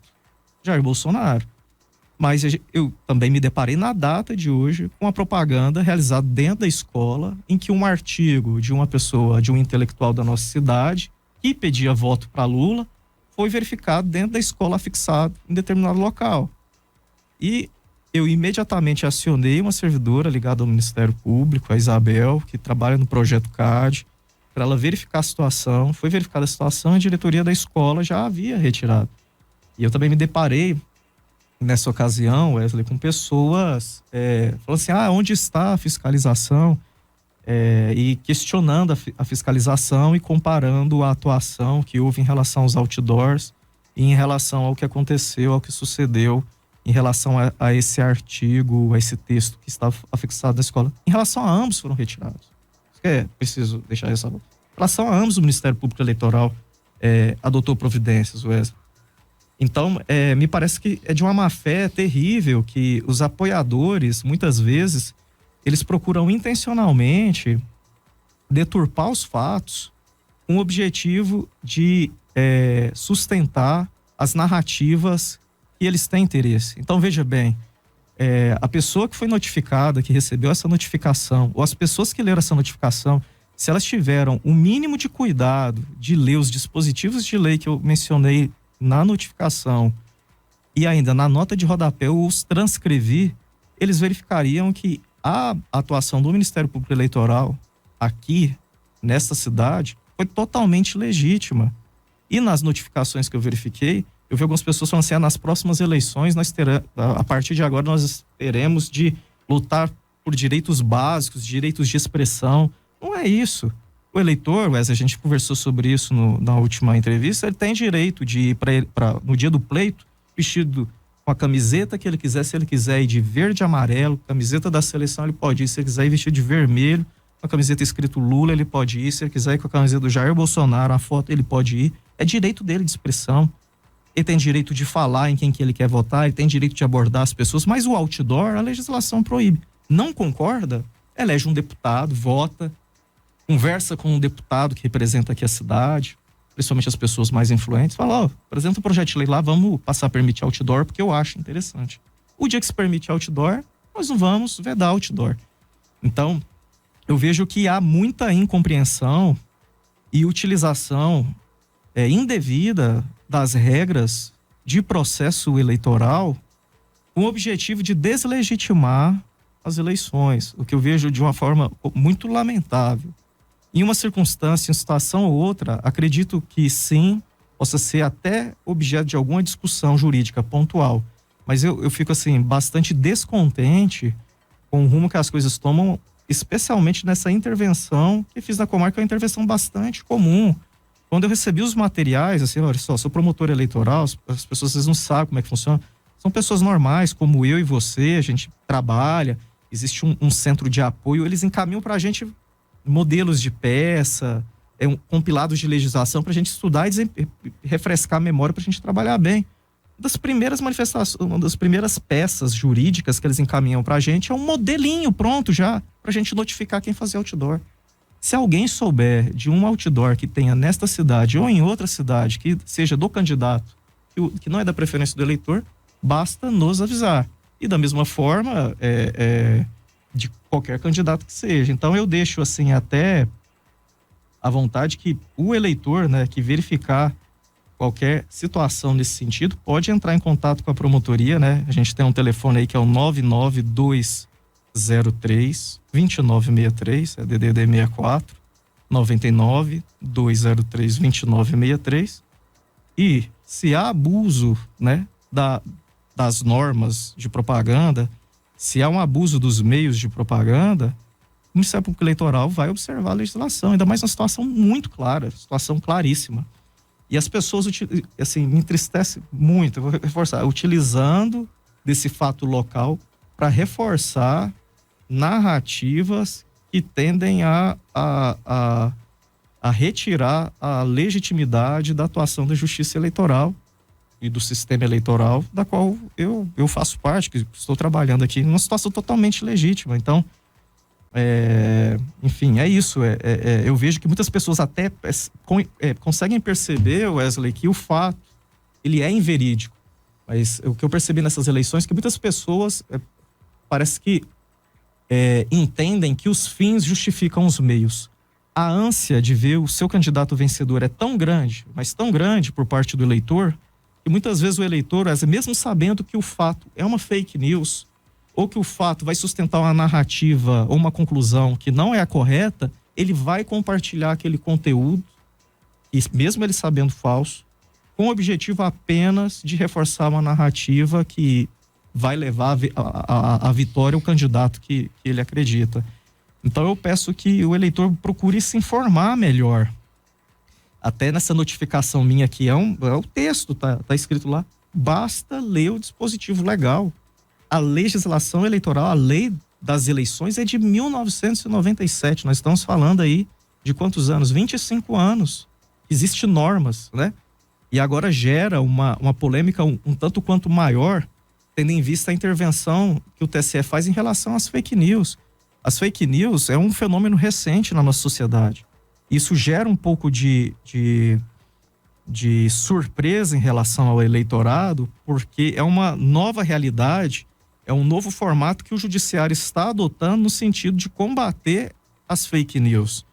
Jair Bolsonaro. Mas eu também me deparei na data de hoje com a propaganda realizada dentro da escola, em que um artigo de uma pessoa, de um intelectual da nossa cidade, que pedia voto para Lula, foi verificado dentro da escola fixado em determinado local. E eu imediatamente acionei uma servidora ligada ao Ministério Público, a Isabel, que trabalha no projeto CAD, para ela verificar a situação. Foi verificada a situação, a diretoria da escola já havia retirado. E eu também me deparei, nessa ocasião, Wesley, com pessoas falando assim, onde está a fiscalização? E questionando a fiscalização e comparando a atuação que houve em relação aos outdoors e em relação ao que aconteceu, ao que sucedeu em relação a esse artigo, a esse texto que estava afixado na escola. Em relação a ambos foram retirados. Preciso deixar ressalvado. Em relação a ambos, o Ministério Público Eleitoral adotou providências, Wesley. Então, me parece que é de uma má-fé terrível que os apoiadores, muitas vezes, eles procuram intencionalmente deturpar os fatos com o objetivo de sustentar as narrativas que eles têm interesse. Então, veja bem, a pessoa que foi notificada, que recebeu essa notificação, ou as pessoas que leram essa notificação, se elas tiveram o mínimo de cuidado de ler os dispositivos de lei que eu mencionei na notificação e ainda na nota de rodapé eu os transcrevi, eles verificariam que a atuação do Ministério Público Eleitoral aqui, nesta cidade, foi totalmente legítima. E nas notificações que eu verifiquei, eu vi algumas pessoas falando assim, nas próximas eleições, a partir de agora, nós teremos de lutar por direitos básicos, direitos de expressão. Não é isso. O eleitor, Wesley, a gente conversou sobre isso na última entrevista, ele tem direito de ir no dia do pleito, vestido com a camiseta que ele quiser. Se ele quiser ir de verde e amarelo, camiseta da seleção, ele pode ir. Se ele quiser ir vestido de vermelho, com a camiseta escrito Lula, ele pode ir. Se ele quiser ir com a camiseta do Jair Bolsonaro, a foto, ele pode ir. É direito dele de expressão. Ele tem direito de falar em quem que ele quer votar, ele tem direito de abordar as pessoas, mas o outdoor, a legislação proíbe. Não concorda? Elege um deputado, vota, conversa com um deputado que representa aqui a cidade, principalmente as pessoas mais influentes, fala, apresenta um projeto de lei lá, vamos passar a permitir outdoor, porque eu acho interessante. O dia que se permite outdoor, nós não vamos vedar outdoor. Então, eu vejo que há muita incompreensão e utilização indevida das regras de processo eleitoral com o objetivo de deslegitimar as eleições, o que eu vejo de uma forma muito lamentável. Em uma circunstância, em situação ou outra, acredito que sim, possa ser até objeto de alguma discussão jurídica pontual. Mas eu fico assim, bastante descontente com o rumo que as coisas tomam, especialmente nessa intervenção que fiz na comarca, é uma intervenção bastante comum. Quando eu recebi os materiais, assim, olha só, sou promotor eleitoral, as pessoas às vezes não sabem como é que funciona. São pessoas normais, como eu e você, a gente trabalha, existe um centro de apoio, eles encaminham pra gente modelos de peça, compilados de legislação para a gente estudar e refrescar a memória para a gente trabalhar bem. Uma das primeiras manifestações, uma das primeiras peças jurídicas que eles encaminham para a gente é um modelinho pronto já para a gente notificar quem fazer outdoor. Se alguém souber de um outdoor que tenha nesta cidade ou em outra cidade que seja do candidato que não é da preferência do eleitor, basta nos avisar. E da mesma forma, de qualquer candidato que seja. Então eu deixo assim até à vontade que o eleitor, né, que verificar qualquer situação nesse sentido, pode entrar em contato com a promotoria, né? A gente tem um telefone aí que é o 99203-2963, é DDD 64, 99-203-2963. E se há abuso, né, das normas de propaganda, se há um abuso dos meios de propaganda, o Ministério Público Eleitoral vai observar a legislação, ainda mais uma situação muito clara, situação claríssima. E as pessoas, assim, me entristece muito, eu vou reforçar, utilizando desse fato local para reforçar narrativas que tendem a retirar a legitimidade da atuação da Justiça Eleitoral e do sistema eleitoral, da qual eu faço parte, que estou trabalhando aqui, numa situação totalmente legítima. Então, enfim, é isso. Eu vejo que muitas pessoas até conseguem perceber, Wesley, que o fato ele é inverídico. Mas o que eu percebi nessas eleições é que muitas pessoas parece que entendem que os fins justificam os meios. A ânsia de ver o seu candidato vencedor é tão grande, mas tão grande por parte do eleitor, que muitas vezes o eleitor, mesmo sabendo que o fato é uma fake news, ou que o fato vai sustentar uma narrativa ou uma conclusão que não é a correta, ele vai compartilhar aquele conteúdo, e mesmo ele sabendo falso, com o objetivo apenas de reforçar uma narrativa que vai levar a vitória ao candidato que ele acredita. Então eu peço que o eleitor procure se informar melhor. Até nessa notificação minha aqui, é o texto, tá escrito lá, basta ler o dispositivo legal. A legislação eleitoral, a lei das eleições é de 1997. Nós estamos falando aí de quantos anos? 25 anos. Existem normas, né? E agora gera uma polêmica um tanto quanto maior, tendo em vista a intervenção que o TSE faz em relação às fake news. As fake news é um fenômeno recente na nossa sociedade. Isso gera um pouco de surpresa em relação ao eleitorado, porque é uma nova realidade, é um novo formato que o judiciário está adotando no sentido de combater as fake news.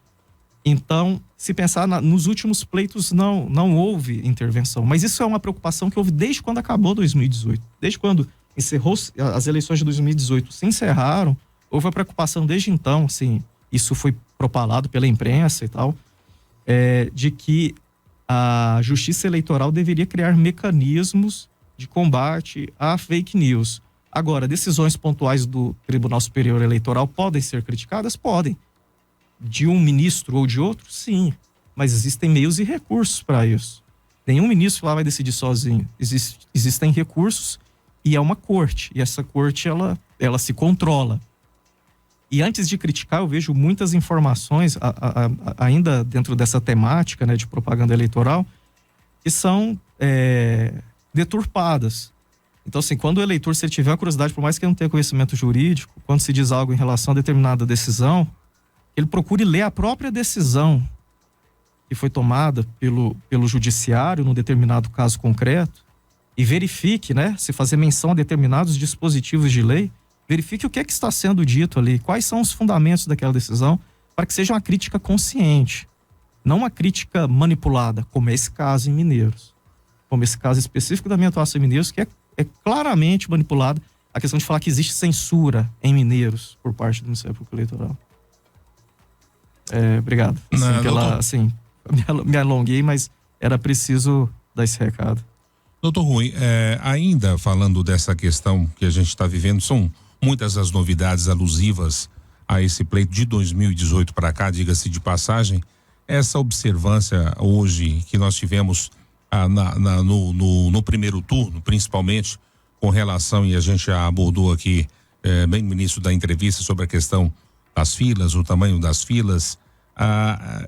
Então, se pensar nos últimos pleitos, não houve intervenção. Mas isso é uma preocupação que houve desde quando acabou 2018. Desde quando encerrou as eleições de 2018, se encerraram, houve a preocupação desde então, assim, isso foi propalado pela imprensa e tal, de que a Justiça Eleitoral deveria criar mecanismos de combate à fake news. Agora, decisões pontuais do Tribunal Superior Eleitoral podem ser criticadas? Podem. De um ministro ou de outro? Sim. Mas existem meios e recursos para isso. Nenhum ministro lá vai decidir sozinho. Existem recursos e é uma corte. E essa corte, ela se controla. E antes de criticar, eu vejo muitas informações, ainda dentro dessa temática, né, de propaganda eleitoral, que são deturpadas. Então, assim, quando o eleitor, se ele tiver uma curiosidade, por mais que ele não tenha conhecimento jurídico, quando se diz algo em relação a determinada decisão, ele procure ler a própria decisão que foi tomada pelo judiciário num determinado caso concreto e verifique, né, se fazer menção a determinados dispositivos de lei, verifique o que está sendo dito ali, quais são os fundamentos daquela decisão, para que seja uma crítica consciente, não uma crítica manipulada, como é esse caso em Mineiros. Como esse caso específico da minha atuação em Mineiros, que é claramente manipulada a questão de falar que existe censura em Mineiros por parte do Ministério Público Eleitoral. Obrigado. Assim, me alonguei, mas era preciso dar esse recado. Doutor Rui, ainda falando dessa questão que a gente está vivendo, são muitas as novidades alusivas a esse pleito de 2018 para cá, diga-se de passagem. Essa observância hoje que nós tivemos no primeiro turno, principalmente com relação, e a gente já abordou aqui bem no início da entrevista sobre a questão das filas, o tamanho das filas,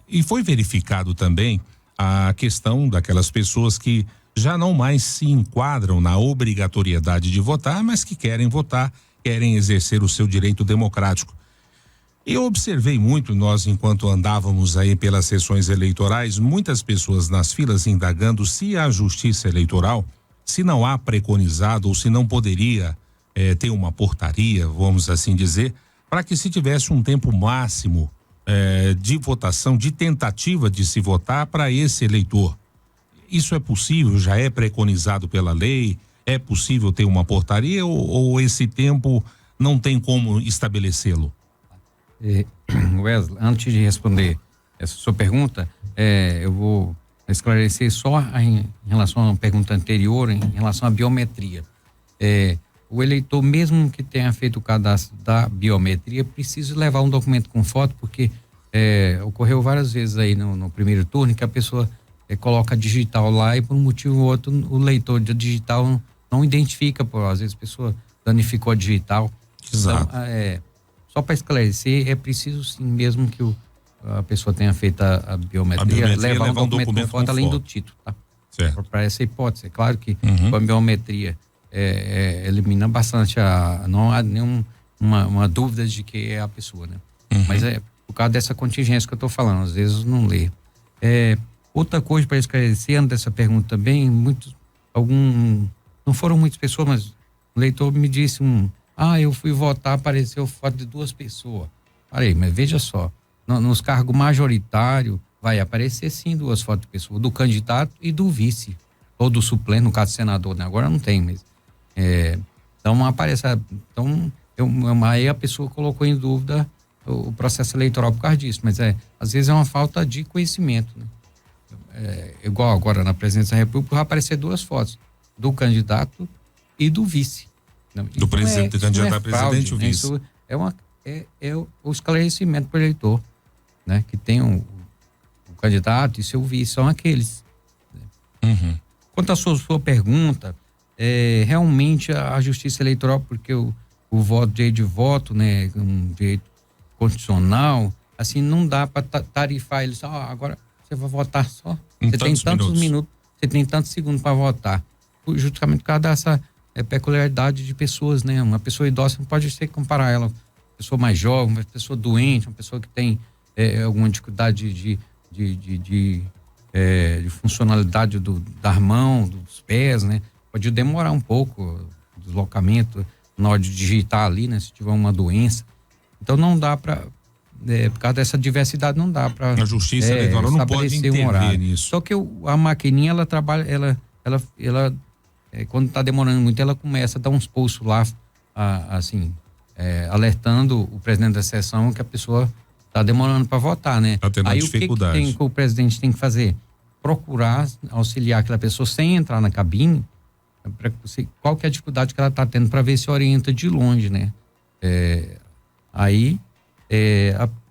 e foi verificado também a questão daquelas pessoas que já não mais se enquadram na obrigatoriedade de votar, mas que querem votar, querem exercer o seu direito democrático. Eu observei muito, nós enquanto andávamos aí pelas sessões eleitorais, muitas pessoas nas filas indagando se a Justiça Eleitoral se não há preconizado ou se não poderia ter uma portaria, vamos assim dizer, para que se tivesse um tempo máximo de votação, de tentativa de se votar para esse eleitor. Isso é possível? Já é preconizado pela lei? É possível ter uma portaria ou esse tempo não tem como estabelecê-lo? Wesley, antes de responder essa sua pergunta, eu vou esclarecer só em relação à pergunta anterior, em relação à biometria. O eleitor, mesmo que tenha feito o cadastro da biometria, precisa levar um documento com foto, porque ocorreu várias vezes aí no primeiro turno que a pessoa coloca digital lá e por um motivo ou outro o leitor de digital não identifica, às vezes a pessoa danificou a digital. Exato. Então, só para esclarecer, é preciso sim, mesmo que a pessoa tenha feito a biometria, levar um documento com foto além do título, tá? Certo. Para essa hipótese. É claro que com a biometria elimina bastante, não há nenhuma dúvida de que é a pessoa, né? Mas por causa dessa contingência que eu estou falando, às vezes não lê. Outra coisa para esclarecer dessa pergunta também, não foram muitas pessoas, mas o leitor me disse eu fui votar, apareceu foto de 2 pessoas. Parei, mas veja só, nos cargos majoritários vai aparecer sim 2 fotos de pessoas, do candidato e do vice, ou do suplente, no caso do senador, né? Agora não tem, mas então aparece, aí a pessoa colocou em dúvida o processo eleitoral por causa disso, mas às vezes é uma falta de conhecimento, né? Igual agora na presidência da República vai aparecer 2 fotos, do candidato e do vice. Do presidente, candidato a presidente e o vice. Isso é o esclarecimento para o eleitor, né? Que tem o candidato e seu vice, são aqueles. Quanto à sua pergunta, realmente a justiça eleitoral, porque o voto, direito de voto, né? Um direito constitucional, assim, não dá para tarifar eles, agora você vai votar só. Você tem tantos minutos, você tem tantos segundos para votar. Justamente por causa dessa peculiaridade de pessoas, né? Uma pessoa idosa não pode ser comparar ela, uma pessoa mais jovem, uma pessoa doente, uma pessoa que tem alguma dificuldade de funcionalidade das mãos, dos pés, né? Pode demorar um pouco o deslocamento na hora de digitar ali, né? Se tiver uma doença. Então não dá para, por causa dessa diversidade, não dá para a justiça eleitoral não pode intervir nisso. Só que a maquininha, ela trabalha, ela quando está demorando muito, ela começa a dar uns pulsos lá, alertando o presidente da sessão que a pessoa está demorando para votar, né? Tá tendo aí dificuldade. O que o presidente tem que fazer? Procurar auxiliar aquela pessoa sem entrar na cabine, qual que é a dificuldade que ela está tendo, para ver se orienta de longe, né?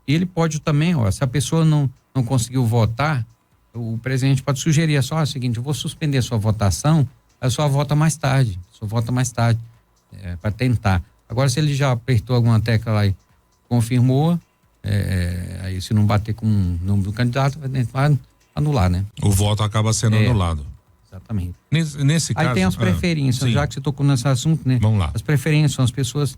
Ele pode também, se a pessoa não conseguiu votar, o presidente pode sugerir só o seguinte: eu vou suspender a sua votação, a sua vota mais tarde, para tentar. Agora, se ele já apertou alguma tecla lá e confirmou, aí se não bater com o nome do candidato, vai anular, né? O voto acaba sendo anulado. Exatamente. Nesse caso... Aí tem as preferências, já que você tocou nesse assunto, né? Vamos lá. As preferências são as pessoas,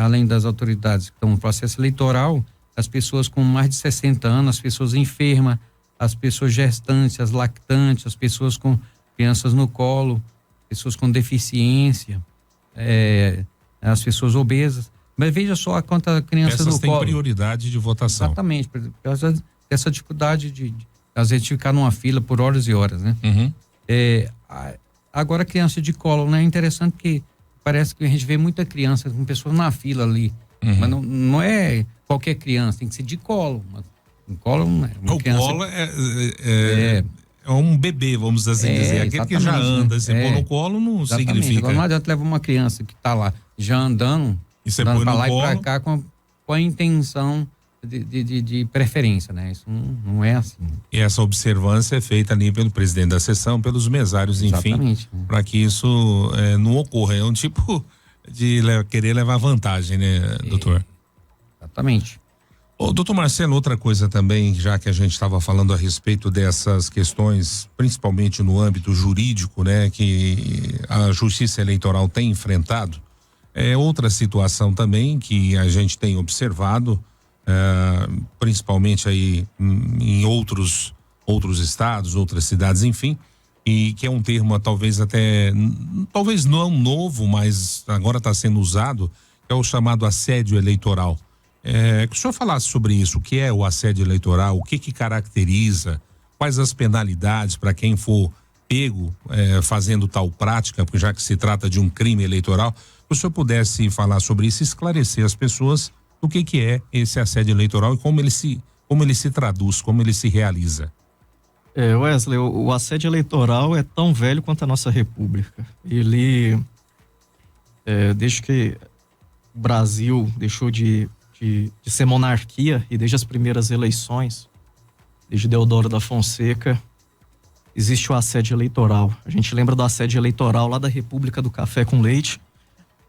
além das autoridades que estão no processo eleitoral, as pessoas com mais de 60 anos, as pessoas enfermas, as pessoas gestantes, as lactantes, as pessoas com crianças no colo, pessoas com deficiência, as pessoas obesas. Mas veja só quanta criança no colo. Essas têm prioridade de votação. Exatamente, por causa dessa dificuldade de às vezes ficar numa fila por horas e horas, né? Agora, criança de colo, né? É interessante que parece que a gente vê muita criança com pessoas na fila ali, mas não é qualquer criança, tem que ser de colo. Um colo, uma criança... O colo é um bebê, vamos assim dizer. Aquele que já anda, você põe no colo, não significa. Agora não adianta levar uma criança que está lá já andando, e você põe pra no lá colo, e pra cá com a intenção de preferência, né? Isso não é assim. E essa observância é feita ali pelo presidente da sessão, pelos mesários, enfim, para que isso não ocorra. É um tipo de querer levar vantagem, né, doutor? Exatamente. Doutor Marcelo, outra coisa também, já que a gente estava falando a respeito dessas questões, principalmente no âmbito jurídico, né, que a Justiça Eleitoral tem enfrentado, outra situação também que a gente tem observado, principalmente aí em outros estados, outras cidades, enfim, e que é um termo talvez talvez não novo, mas agora está sendo usado, é o chamado assédio eleitoral. Que o senhor falasse sobre isso, o que é o assédio eleitoral, o que caracteriza, quais as penalidades para quem for pego fazendo tal prática, porque já que se trata de um crime eleitoral, que o senhor pudesse falar sobre isso, esclarecer as pessoas o que é esse assédio eleitoral e como ele se traduz, como ele se realiza. Wesley, o assédio eleitoral é tão velho quanto a nossa república. Ele, desde que o Brasil deixou de ser monarquia e desde as primeiras eleições, desde Deodoro da Fonseca, existe o assédio eleitoral. A gente lembra do assédio eleitoral lá da República do Café com Leite,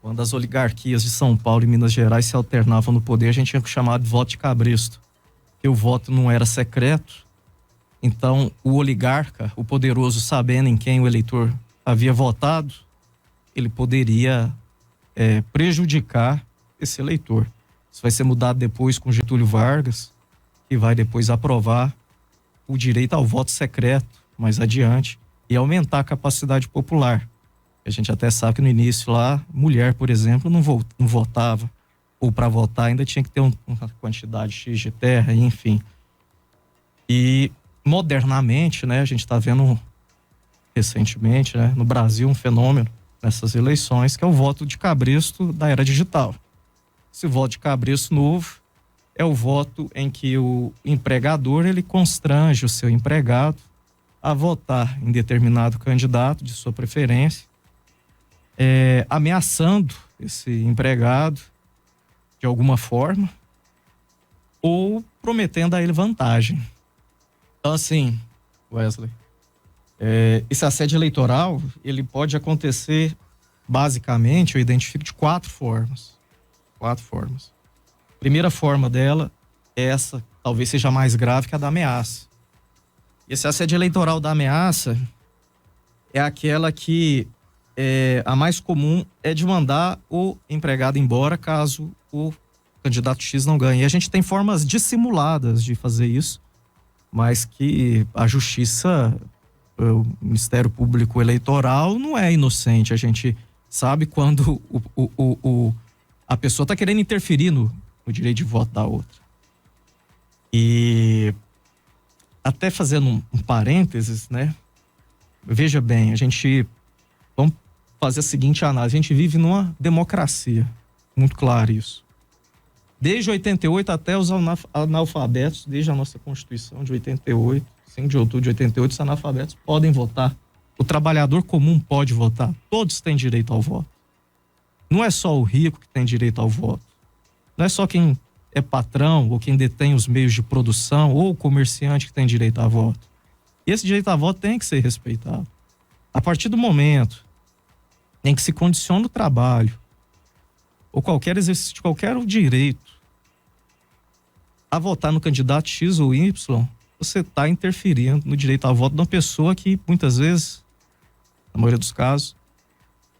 quando as oligarquias de São Paulo e Minas Gerais se alternavam no poder, a gente tinha que chamar de voto de cabresto, porque o voto não era secreto. Então, o oligarca, o poderoso, sabendo em quem o eleitor havia votado, ele poderia prejudicar esse eleitor. Isso vai ser mudado depois com Getúlio Vargas, que vai depois aprovar o direito ao voto secreto mais adiante e aumentar a capacidade popular. A gente até sabe que no início lá, mulher, por exemplo, não votava, ou para votar ainda tinha que ter uma quantidade X de terra, enfim. E modernamente, né, a gente está vendo recentemente, né, no Brasil um fenômeno nessas eleições, que é o voto de cabresto da era digital. Esse voto de cabresto novo é o voto em que o empregador ele constrange o seu empregado a votar em determinado candidato de sua preferência, ameaçando esse empregado de alguma forma ou prometendo a ele vantagem. Então, assim, Wesley, esse assédio eleitoral, ele pode acontecer, basicamente, eu identifico de 4 formas. 4 formas. A primeira forma dela é essa, talvez seja mais grave, que a da ameaça. Esse assédio eleitoral da ameaça é aquela que a mais comum é de mandar o empregado embora caso o candidato X não ganhe. E a gente tem formas dissimuladas de fazer isso, mas que a justiça, o Ministério Público Eleitoral não é inocente. A gente sabe quando a pessoa está querendo interferir no direito de voto da outra. E até fazendo um parênteses, né? Veja bem, vamos fazer a seguinte análise. A gente vive numa democracia, muito claro isso. Desde 88 até os analfabetos, desde a nossa Constituição de 88, 5 de outubro de 88, os analfabetos podem votar. O trabalhador comum pode votar. Todos têm direito ao voto. Não é só o rico que tem direito ao voto. Não é só quem é patrão ou quem detém os meios de produção ou o comerciante que tem direito a voto. E esse direito a voto tem que ser respeitado. A partir do momento em que se condiciona o trabalho ou qualquer exercício de qualquer direito a votar no candidato X ou Y, você está interferindo no direito a voto de uma pessoa que muitas vezes, na maioria dos casos,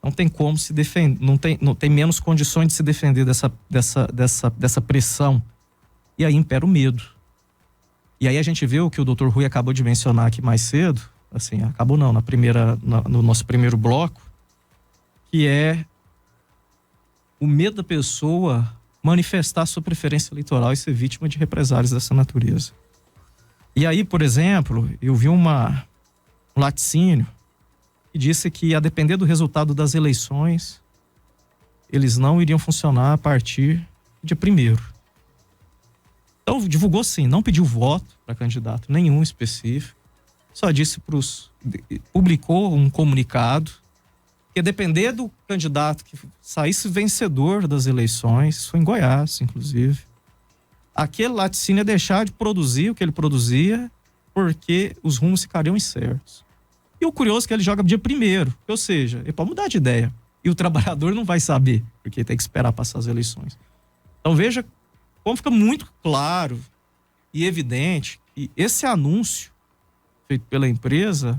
não tem como se defender, não tem menos condições de se defender dessa pressão. E aí impera o medo. E aí a gente vê o que o Dr. Rui acabou de mencionar aqui mais cedo, assim, acabou não, no nosso primeiro bloco, que é o medo da pessoa manifestar sua preferência eleitoral e ser vítima de represálias dessa natureza. E aí, por exemplo, eu vi um laticínio que disse que, a depender do resultado das eleições, eles não iriam funcionar a partir do dia 1º. Então, divulgou sim, não pediu voto para candidato nenhum específico, só disse publicou um comunicado que, a depender do candidato que saísse vencedor das eleições, isso foi em Goiás, inclusive, aquele laticínio ia deixar de produzir o que ele produzia porque os rumos ficariam incertos. E o curioso é que ele joga dia 1º, ou seja, ele pode mudar de ideia. E o trabalhador não vai saber, porque tem que esperar passar as eleições. Então veja como fica muito claro e evidente que esse anúncio feito pela empresa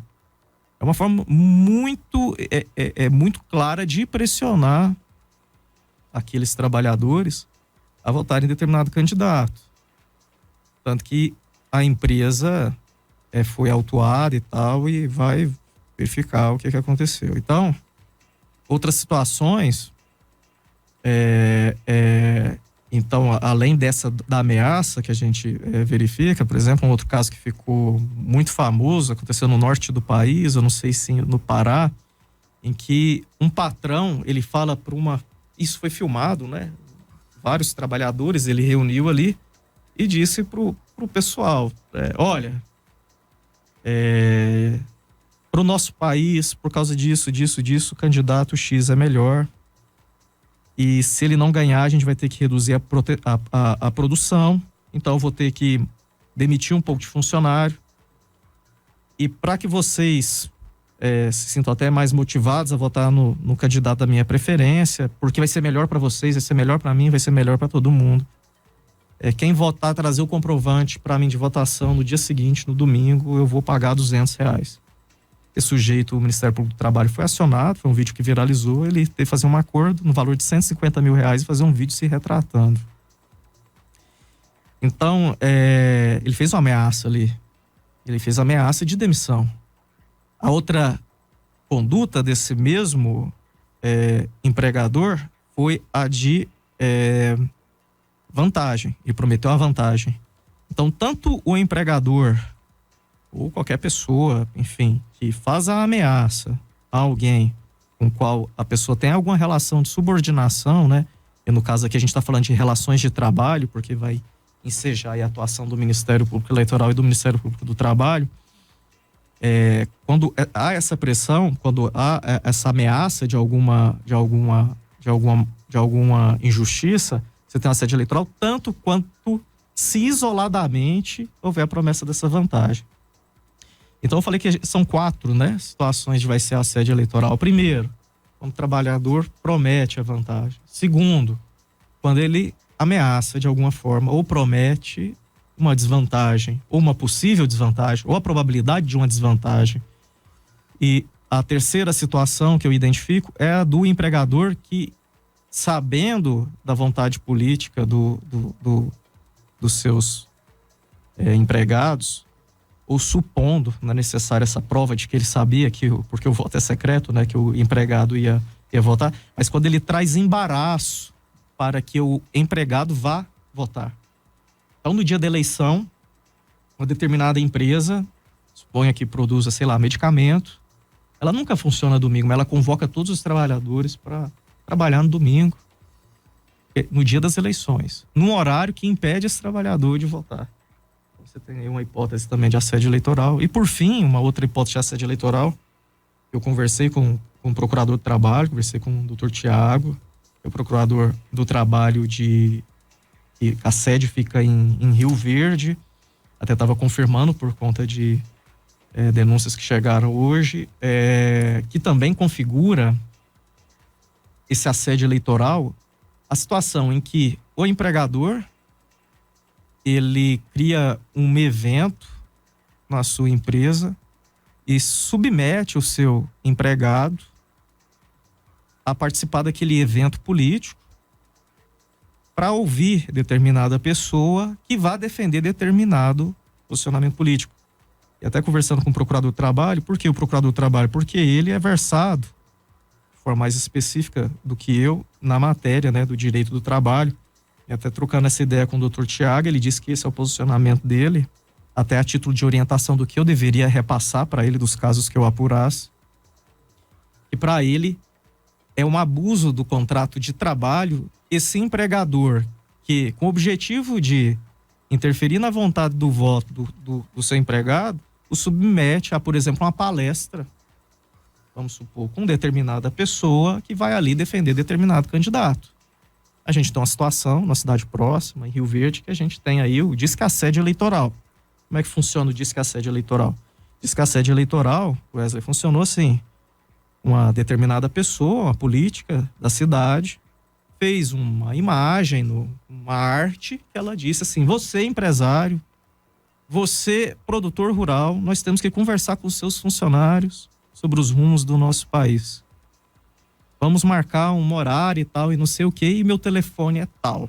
é uma forma muito clara de pressionar aqueles trabalhadores a votarem em determinado candidato. Tanto que a empresa foi autuada e tal, e vai verificar o que aconteceu. Então, outras situações, então, além da ameaça que a gente verifica, por exemplo, um outro caso que ficou muito famoso, aconteceu no norte do país, eu não sei se no Pará, em que um patrão, ele fala para isso foi filmado, né? Vários trabalhadores, ele reuniu ali e disse pro pessoal, olha, pro nosso país, por causa disso, o candidato X é melhor. E se ele não ganhar, a gente vai ter que reduzir a produção. Então eu vou ter que demitir um pouco de funcionário. E para que vocês se sintam até mais motivados a votar no candidato da minha preferência, porque vai ser melhor para vocês, vai ser melhor para mim, vai ser melhor para todo mundo. Quem votar, trazer o comprovante para mim de votação no dia seguinte, no domingo, eu vou pagar R$200. Esse sujeito, o Ministério Público do Trabalho, foi acionado, foi um vídeo que viralizou, ele teve que fazer um acordo no valor de R$150 mil e fazer um vídeo se retratando. Então, ele fez uma ameaça ali. Ele fez ameaça de demissão. A outra conduta desse mesmo empregador foi a de vantagem. Ele prometeu uma vantagem. Então, tanto o empregador ou qualquer pessoa, enfim, que faz a ameaça a alguém com o qual a pessoa tem alguma relação de subordinação, né? E no caso aqui a gente está falando de relações de trabalho, porque vai ensejar aí a atuação do Ministério Público Eleitoral e do Ministério Público do Trabalho. Quando há essa pressão, quando há essa ameaça de alguma injustiça, você tem uma sede eleitoral, tanto quanto se isoladamente houver a promessa dessa vantagem. Então eu falei que são 4, né, situações de vai ser assédio eleitoral. Primeiro, quando o trabalhador promete a vantagem. Segundo, quando ele ameaça de alguma forma ou promete uma desvantagem, ou uma possível desvantagem, ou a probabilidade de uma desvantagem. E a terceira situação que eu identifico é a do empregador que, sabendo da vontade política dos seus empregados, ou supondo, não é necessária essa prova de que ele sabia porque o voto é secreto, né, que o empregado ia votar, mas quando ele traz embaraço para que o empregado vá votar. Então, no dia da eleição, uma determinada empresa, suponha que produza, sei lá, medicamento, ela nunca funciona domingo, mas ela convoca todos os trabalhadores para trabalhar no domingo, no dia das eleições, num horário que impede esse trabalhador de votar. Você tem aí uma hipótese também de assédio eleitoral. E, por fim, uma outra hipótese de assédio eleitoral, eu conversei com o procurador do trabalho, conversei com o doutor Tiago, o procurador do trabalho que a sede fica em Rio Verde, até estava confirmando por conta de denúncias que chegaram hoje, que também configura esse assédio eleitoral, a situação em que o empregador ele cria um evento na sua empresa e submete o seu empregado a participar daquele evento político para ouvir determinada pessoa que vá defender determinado posicionamento político. E até conversando com o procurador do trabalho, por que o procurador do trabalho? Porque ele é versado, de forma mais específica do que eu, na matéria, né, do direito do trabalho. E até trocando essa ideia com o doutor Tiago, ele disse que esse é o posicionamento dele, até a título de orientação do que eu deveria repassar para ele dos casos que eu apurasse. E para ele é um abuso do contrato de trabalho esse empregador que, com o objetivo de interferir na vontade do voto do seu empregado, o submete a, por exemplo, uma palestra, vamos supor, com determinada pessoa que vai ali defender determinado candidato. A gente tem uma situação na cidade próxima, em Rio Verde, que a gente tem aí o Disque Assédio Eleitoral. Como é que funciona o Disque Assédio Eleitoral? O Disque Assédio Eleitoral, Wesley, funcionou assim. Uma determinada pessoa, uma política da cidade, fez uma imagem, uma arte, que ela disse assim: você empresário, você produtor rural, nós temos que conversar com os seus funcionários sobre os rumos do nosso país. Vamos marcar um horário e tal, e não sei o que, e meu telefone é tal.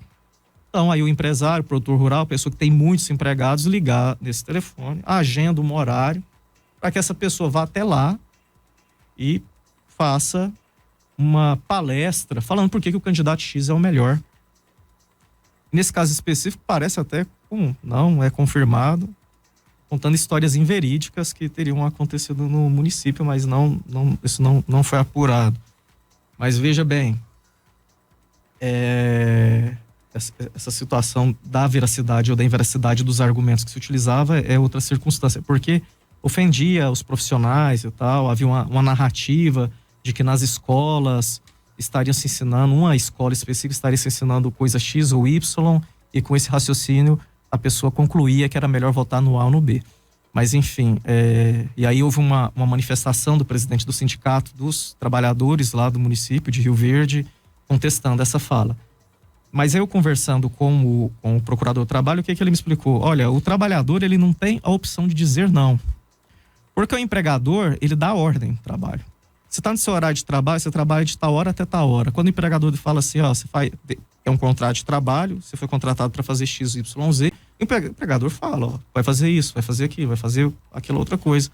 Então aí o empresário, o produtor rural, a pessoa que tem muitos empregados, ligar nesse telefone, agenda um horário para que essa pessoa vá até lá e faça uma palestra falando por que o candidato X é o melhor. Nesse caso específico, parece até não é confirmado, contando histórias inverídicas que teriam acontecido no município, mas isso não foi apurado. Mas veja bem, essa situação da veracidade ou da inveracidade dos argumentos que se utilizava é outra circunstância, porque ofendia os profissionais e tal, havia uma narrativa de que nas escolas estariam se ensinando, uma escola específica estaria se ensinando coisa X ou Y, e com esse raciocínio a pessoa concluía que era melhor votar no A ou no B. Mas enfim, e aí houve uma manifestação do presidente do sindicato dos trabalhadores lá do município de Rio Verde contestando essa fala. Mas eu conversando com o procurador do trabalho, o que ele me explicou? Olha, o trabalhador ele não tem a opção de dizer não, porque o empregador ele dá ordem no trabalho. Você está no seu horário de trabalho, você trabalha de tal hora até tal hora. Quando o empregador fala assim, é um contrato de trabalho, você foi contratado para fazer X, Y, Z, o empregador fala, vai fazer isso, vai fazer aquilo, vai fazer aquela outra coisa.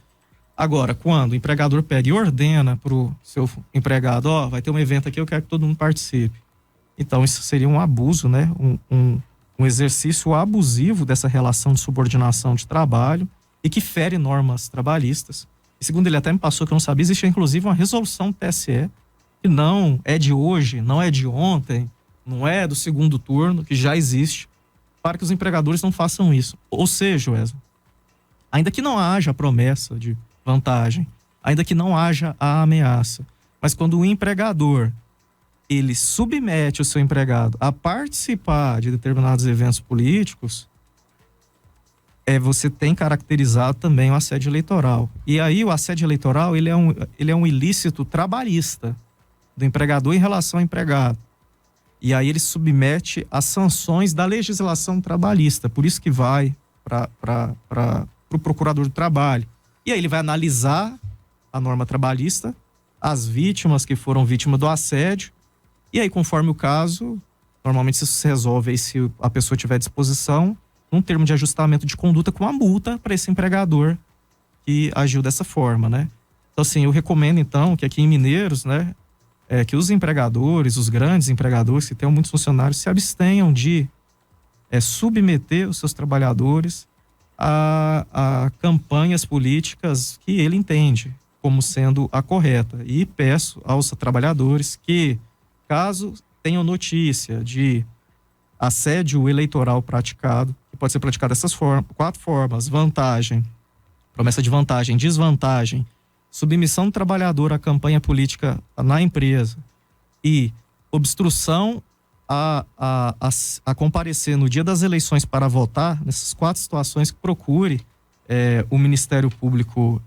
Agora, quando o empregador pega e ordena para o seu empregado, vai ter um evento aqui, eu quero que todo mundo participe. Então, isso seria um abuso, né? Um exercício abusivo dessa relação de subordinação de trabalho e que fere normas trabalhistas. E segundo ele até me passou, que eu não sabia, existe inclusive uma resolução do TSE, que não é de hoje, não é de ontem, não é do segundo turno, que já existe, para que os empregadores não façam isso. Ou seja, Wesley, ainda que não haja a promessa de vantagem, ainda que não haja a ameaça, mas quando o empregador ele submete o seu empregado a participar de determinados eventos políticos, você tem caracterizado também o assédio eleitoral. E aí o assédio eleitoral ele é um ilícito trabalhista do empregador em relação ao empregado. E aí ele submete às sanções da legislação trabalhista. Por isso que vai para o procurador do trabalho. E aí ele vai analisar a norma trabalhista, as vítimas que foram vítimas do assédio. E aí, conforme o caso, normalmente isso se resolve aí se a pessoa tiver disposição, um termo de ajustamento de conduta com uma multa para esse empregador que agiu dessa forma, né? Então, assim, eu recomendo, então, que aqui em Mineiros, né, que os empregadores, os grandes empregadores que tenham muitos funcionários, se abstenham de submeter os seus trabalhadores a campanhas políticas que ele entende como sendo a correta. E peço aos trabalhadores que, caso tenham notícia de assédio eleitoral praticado, que pode ser praticado dessas 4 formas: vantagem, promessa de vantagem, desvantagem, submissão do trabalhador à campanha política na empresa e obstrução a comparecer no dia das eleições para votar. Nessas 4 situações, que procure o Ministério Público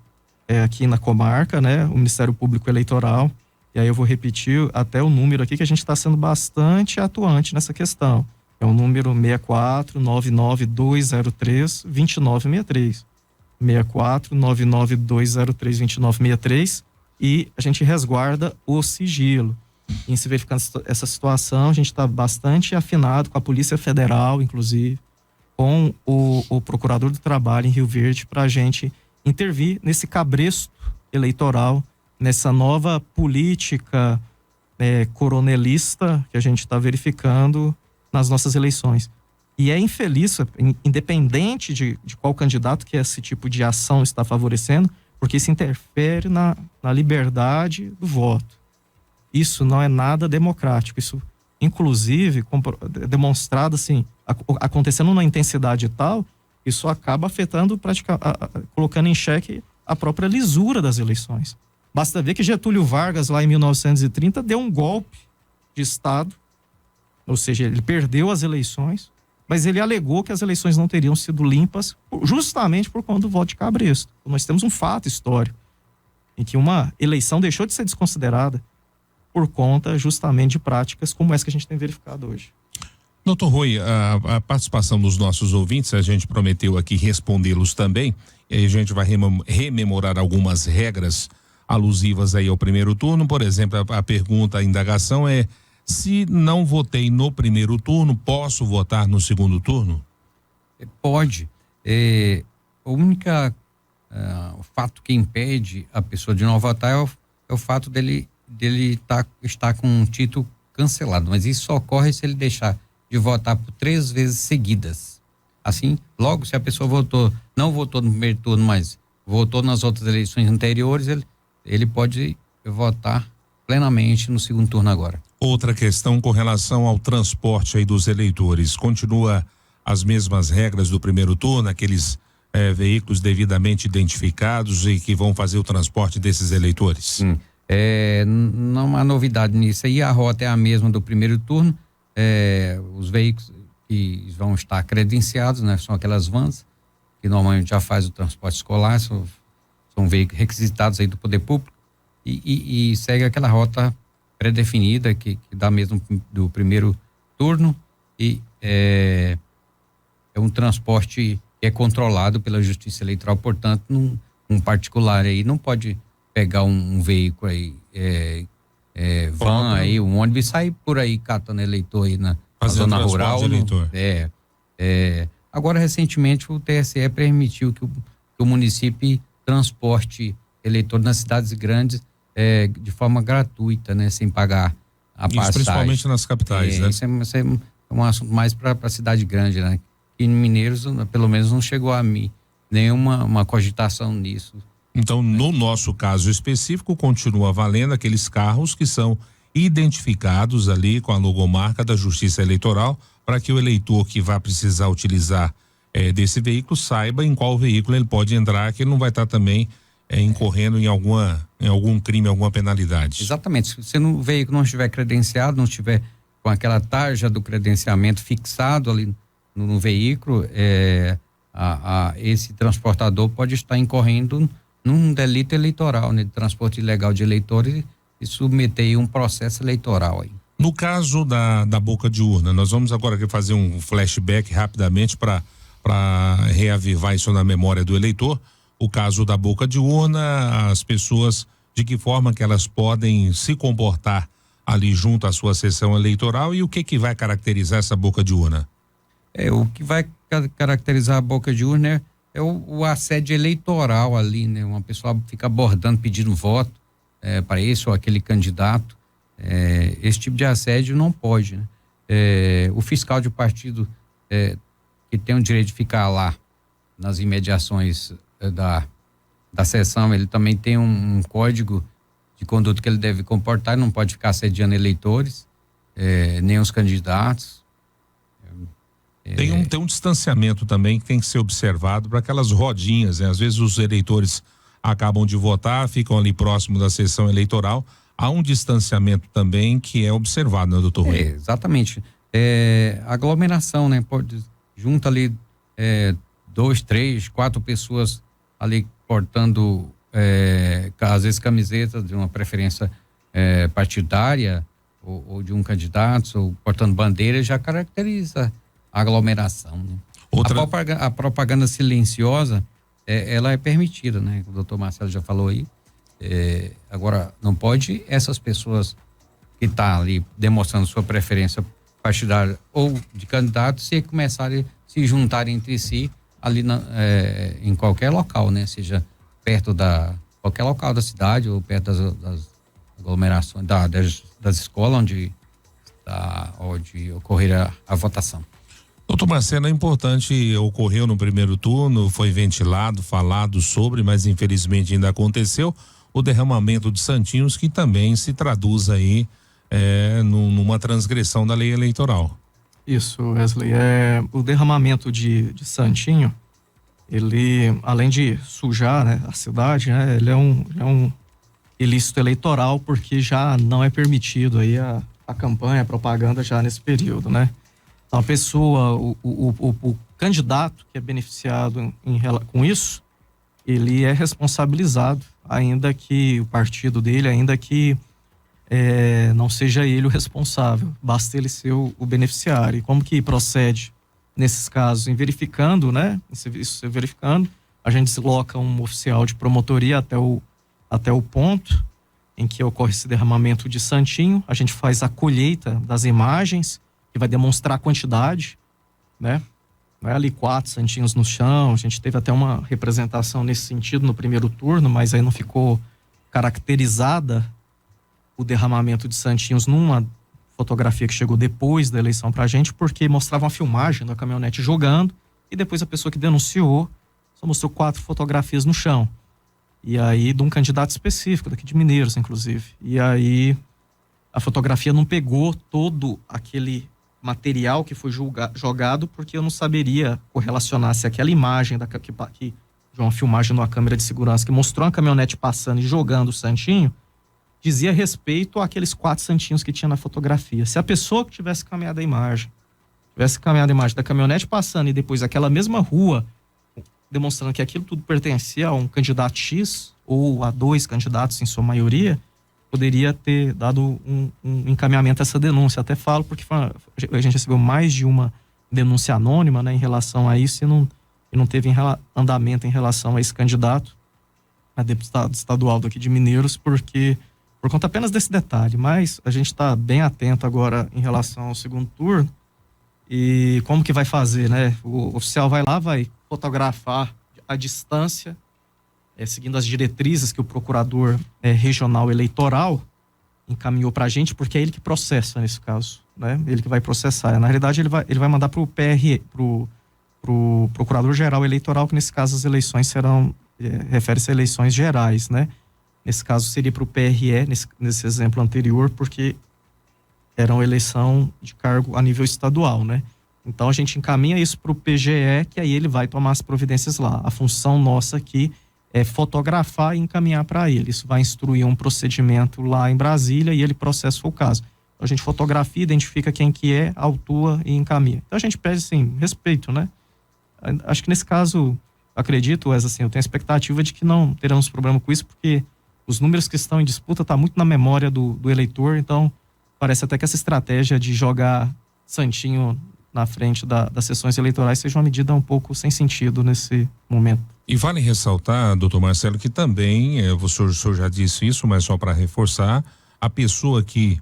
aqui na comarca, né, o Ministério Público Eleitoral. E aí eu vou repetir até o número aqui, que a gente está sendo bastante atuante nessa questão. É o número 64-99203-2963. 64-99203-2963. E a gente resguarda o sigilo. Em se verificando essa situação, a gente está bastante afinado com a Polícia Federal, inclusive, com o Procurador do Trabalho em Rio Verde, para a gente intervir nesse cabresto eleitoral, nessa nova política coronelista que a gente está verificando nas nossas eleições. E é infeliz, independente de qual candidato que esse tipo de ação está favorecendo, porque isso interfere na liberdade do voto. Isso não é nada democrático. Isso, inclusive, demonstrado assim, acontecendo numa intensidade tal, isso acaba afetando, colocando em xeque a própria lisura das eleições. Basta ver que Getúlio Vargas, lá em 1930, deu um golpe de Estado, ou seja, ele perdeu as eleições, mas ele alegou que as eleições não teriam sido limpas justamente por conta do voto de cabresto. Nós temos um fato histórico em que uma eleição deixou de ser desconsiderada por conta justamente de práticas como essa que a gente tem verificado hoje. Doutor Rui, a participação dos nossos ouvintes, a gente prometeu aqui respondê-los também, e aí a gente vai rememorar algumas regras alusivas aí ao primeiro turno. Por exemplo, a pergunta, a indagação é: se não votei no primeiro turno, posso votar no segundo turno? Pode. O único fato que impede a pessoa de não votar é o fato dele estar com um título cancelado, mas isso só ocorre se ele deixar de votar por 3 vezes seguidas. Assim, logo se a pessoa não votou no primeiro turno, mas votou nas outras eleições anteriores, ele pode votar plenamente no segundo turno agora. Outra questão com relação ao transporte aí dos eleitores, continua as mesmas regras do primeiro turno, aqueles veículos devidamente identificados e que vão fazer o transporte desses eleitores? Sim. Não há novidade nisso aí, a rota é a mesma do primeiro turno, os veículos que vão estar credenciados, né, são aquelas vans que normalmente já faz o transporte escolar, são veículos requisitados aí do poder público e segue aquela rota pré-definida que dá mesmo do primeiro turno e é um transporte que é controlado pela Justiça Eleitoral, portanto, um particular aí não pode pegar um veículo aí, van aí, um ônibus e sair por aí catando eleitor aí na zona rural. Agora, recentemente, o TSE permitiu que o município transporte eleitor nas cidades grandes de forma gratuita, né, sem pagar a passagem. Principalmente nas capitais, né? Isso é um assunto mais para a cidade grande, né? E em Mineiros, pelo menos, não chegou a mim nenhuma cogitação nisso. Então, no nosso caso específico, continua valendo aqueles carros que são identificados ali com a logomarca da Justiça Eleitoral, para que o eleitor que vai precisar utilizar desse veículo saiba em qual veículo ele pode entrar, que ele não vai estar também incorrendo em algum crime, alguma penalidade. Exatamente. Se o veículo não estiver credenciado, não estiver com aquela tarja do credenciamento fixado ali no veículo, esse transportador pode estar incorrendo num delito eleitoral, né, de transporte ilegal de eleitores e submeter um processo eleitoral aí. No caso da boca de urna, nós vamos agora aqui fazer um flashback rapidamente para reavivar isso na memória do eleitor. O caso da boca de urna, as pessoas, de que forma que elas podem se comportar ali junto à sua sessão eleitoral e o que vai caracterizar essa boca de urna? O que vai caracterizar a boca de urna é o assédio eleitoral ali, né? Uma pessoa fica abordando, pedindo voto para esse ou aquele candidato. Esse tipo de assédio não pode, né? O fiscal de partido que tem o direito de ficar lá nas imediações da sessão, ele também tem um código de conduta que ele deve comportar, não pode ficar assediando eleitores, nem os candidatos. Tem um distanciamento também que tem que ser observado para aquelas rodinhas, né? Às vezes os eleitores acabam de votar, ficam ali próximo da sessão eleitoral. Há um distanciamento também que é observado, né, doutor Rui? Exatamente. Aglomeração, né? Pode, junta ali 2, 3, 4 pessoas ali portando, às vezes, camisetas de uma preferência partidária ou de um candidato, ou portando bandeira, já caracteriza a aglomeração, né? A propaganda silenciosa, ela é permitida, né? O doutor Marcelo já falou aí. Agora, não pode essas pessoas que estão ali demonstrando sua preferência partidária ou de candidato se começarem a se juntarem entre si ali em qualquer local, né? Seja perto qualquer local da cidade ou perto das aglomerações, das escolas onde ocorrer a votação. Doutor Marcelo, é importante, ocorreu no primeiro turno, foi ventilado, falado sobre, mas infelizmente ainda aconteceu o derramamento de santinhos, que também se traduz aí numa transgressão da lei eleitoral. Isso, Wesley, o derramamento de santinho, ele, além de sujar, né, a cidade, né, ele é um ilícito eleitoral, porque já não é permitido aí a campanha, a propaganda já nesse período, né? Então, a pessoa, o candidato que é beneficiado com isso, ele é responsabilizado, ainda que o partido dele, ainda que não seja ele o responsável, basta ele ser o beneficiário. E como que procede nesses casos? Em verificando, né? Isso verificando, a gente desloca um oficial de promotoria até o ponto em que ocorre esse derramamento de santinho, a gente faz a colheita das imagens, que vai demonstrar a quantidade, né? Não é ali 4 santinhos no chão. A gente teve até uma representação nesse sentido no primeiro turno, mas aí não ficou caracterizada o derramamento de santinhos numa fotografia que chegou depois da eleição pra gente, porque mostrava uma filmagem da caminhonete jogando e depois a pessoa que denunciou só mostrou 4 fotografias no chão. E aí, de um candidato específico, daqui de Mineiros, inclusive. E aí, a fotografia não pegou todo aquele material que foi jogado, porque eu não saberia correlacionar se aquela imagem de uma filmagem numa câmera de segurança que mostrou uma caminhonete passando e jogando o santinho, dizia respeito àqueles 4 santinhos que tinha na fotografia. Se a pessoa que tivesse caminhado a imagem da caminhonete passando e depois aquela mesma rua demonstrando que aquilo tudo pertencia a um candidato X ou a 2 candidatos em sua maioria, poderia ter dado um encaminhamento a essa denúncia. Até falo porque a gente recebeu mais de uma denúncia anônima, né, em relação a isso e não teve andamento em relação a esse candidato a deputado estadual daqui de Mineiros, por conta apenas desse detalhe. Mas a gente está bem atento agora em relação ao segundo turno e como que vai fazer, né? O oficial vai lá, vai fotografar à distância, seguindo as diretrizes que o procurador regional eleitoral encaminhou para a gente, porque é ele que processa nesse caso, né? Ele que vai processar. Na realidade, ele vai mandar para o PRE, pro Procurador-Geral Eleitoral, que nesse caso as eleições serão, refere-se a eleições gerais, né? Nesse caso seria para o PRE, nesse exemplo anterior, porque era uma eleição de cargo a nível estadual, né? Então a gente encaminha isso para o PGE, que aí ele vai tomar as providências lá. A função nossa aqui é fotografar e encaminhar para ele. Isso vai instruir um procedimento lá em Brasília e ele processa o caso. Então a gente fotografia, identifica quem que é, autua e encaminha. Então a gente pede, assim, respeito, né? Acho que nesse caso, acredito, Wes, assim, eu tenho a expectativa de que não teremos problema com isso, porque os números que estão em disputa estão muito na memória do eleitor, então parece até que essa estratégia de jogar santinho na frente das sessões eleitorais seja uma medida um pouco sem sentido nesse momento. E vale ressaltar, doutor Marcelo, que também, o senhor já disse isso, mas só para reforçar, a pessoa que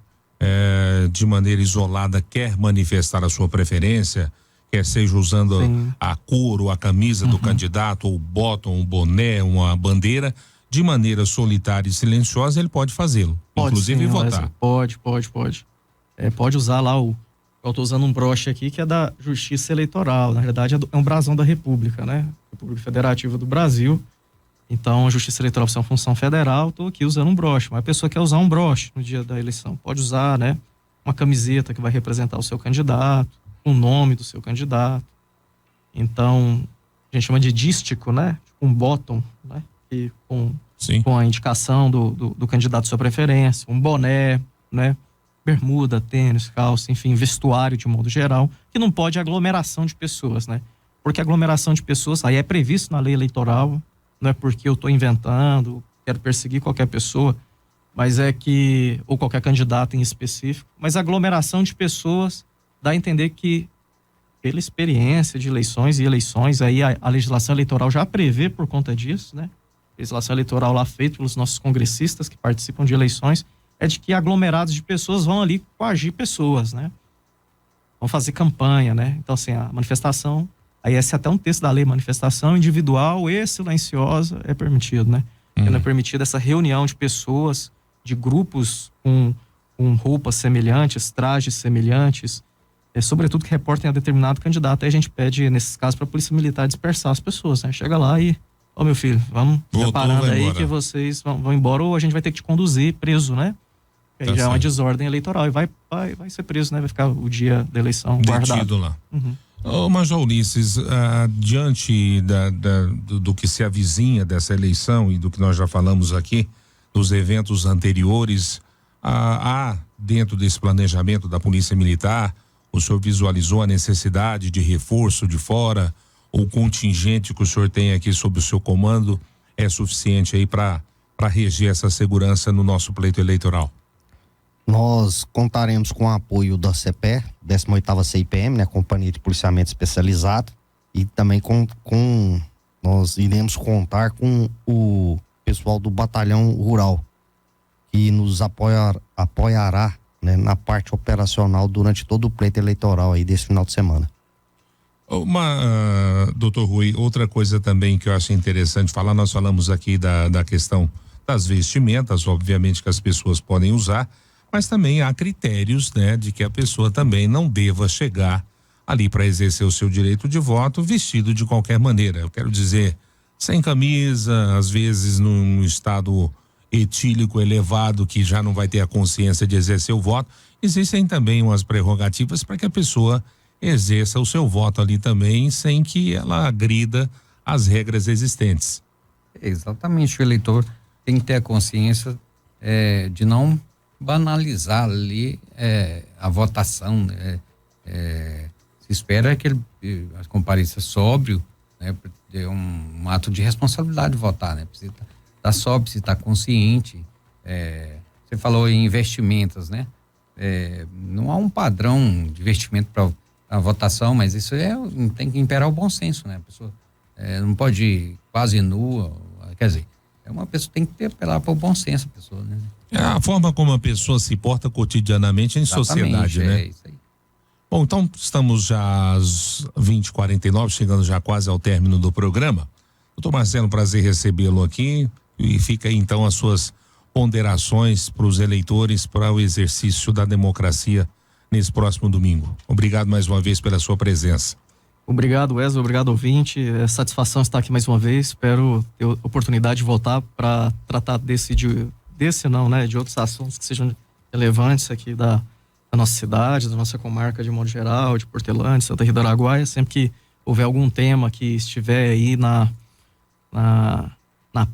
de maneira isolada quer manifestar a sua preferência, quer seja usando a cor ou a camisa do candidato, ou bota um boné, uma bandeira, de maneira solitária e silenciosa, ele pode fazê-lo, inclusive sim, votar. Pode. Pode usar lá eu estou usando um broche aqui que é da Justiça Eleitoral. Na verdade, é um brasão da República, né? República Federativa do Brasil. Então, a Justiça Eleitoral é uma função federal. Estou aqui usando um broche. Mas a pessoa quer usar um broche no dia da eleição. Pode usar, né? Uma camiseta que vai representar o seu candidato, o nome do seu candidato. Então, a gente chama de dístico, né? Um bottom, né? E com a indicação do candidato de sua preferência. Um boné, né? Bermuda, tênis, calça, enfim, vestuário de modo geral, que não pode aglomeração de pessoas, né? Porque aglomeração de pessoas, aí é previsto na lei eleitoral, não é porque eu estou inventando, quero perseguir qualquer pessoa, mas é que, ou qualquer candidato em específico, mas aglomeração de pessoas dá a entender que, pela experiência de eleições, aí a legislação eleitoral já prevê por conta disso, né? A legislação eleitoral lá feita pelos nossos congressistas que participam de eleições, é de que aglomerados de pessoas vão ali coagir pessoas, né? Vão fazer campanha, né? Então, assim, a manifestação, aí esse é até um texto da lei, manifestação individual e silenciosa é permitido, né? Não é permitido essa reunião de pessoas, de grupos com roupas semelhantes, trajes semelhantes, sobretudo que reportem a determinado candidato. Aí a gente pede, nesses casos, para a Polícia Militar dispersar as pessoas, né? Chega lá e, meu filho, vamos parando aí que vocês vão embora ou a gente vai ter que te conduzir preso, né? Aí já é uma desordem eleitoral e vai ser preso, né? Vai ficar o dia da eleição guardado lá. Major Ulisses, diante do que se avizinha dessa eleição e do que nós já falamos aqui, dos eventos anteriores, há dentro desse planejamento da Polícia Militar, o senhor visualizou a necessidade de reforço de fora? O contingente que o senhor tem aqui sob o seu comando é suficiente aí para reger essa segurança no nosso pleito eleitoral? Nós contaremos com o apoio da CPE, 18ª CIPM, né, Companhia de Policiamento Especializado, e também nós iremos contar com o pessoal do Batalhão Rural, que nos apoiará, né, na parte operacional durante todo o pleito eleitoral aí desse final de semana. Doutor Rui, outra coisa também que eu acho interessante falar, nós falamos aqui da questão das vestimentas, obviamente, que as pessoas podem usar, mas também há critérios, né, de que a pessoa também não deva chegar ali para exercer o seu direito de voto vestido de qualquer maneira. Eu quero dizer, sem camisa, às vezes num estado etílico elevado que já não vai ter a consciência de exercer o voto. Existem também umas prerrogativas para que a pessoa exerça o seu voto ali também sem que ela agrida as regras existentes. Exatamente, o eleitor tem que ter a consciência de não banalizar ali a votação, né? Se espera que ele compareça sóbrio, né? É um ato de responsabilidade de votar, né? Precisa estar sóbrio, precisa estar consciente. Você falou em vestimentas, né? Não há um padrão de vestimento para a votação, mas isso tem que imperar o bom senso, né? A pessoa não pode ir quase nua, quer dizer, uma pessoa tem que apelar para o bom senso, a pessoa, né? É a forma como a pessoa se porta cotidianamente em sociedade, né? É isso aí. Bom, então estamos já às 20h49, chegando já quase ao término do programa. Doutor Marcelo, prazer recebê-lo aqui e fica aí então as suas ponderações para os eleitores para o exercício da democracia nesse próximo domingo. Obrigado mais uma vez pela sua presença. Obrigado, Wesley, obrigado, ouvinte. É satisfação estar aqui mais uma vez. Espero ter a oportunidade de voltar para tratar de outros assuntos que sejam relevantes aqui da nossa cidade, da nossa comarca de modo geral, de Portelândia, Santa Rita do Araguaia. Sempre que houver algum tema que estiver aí na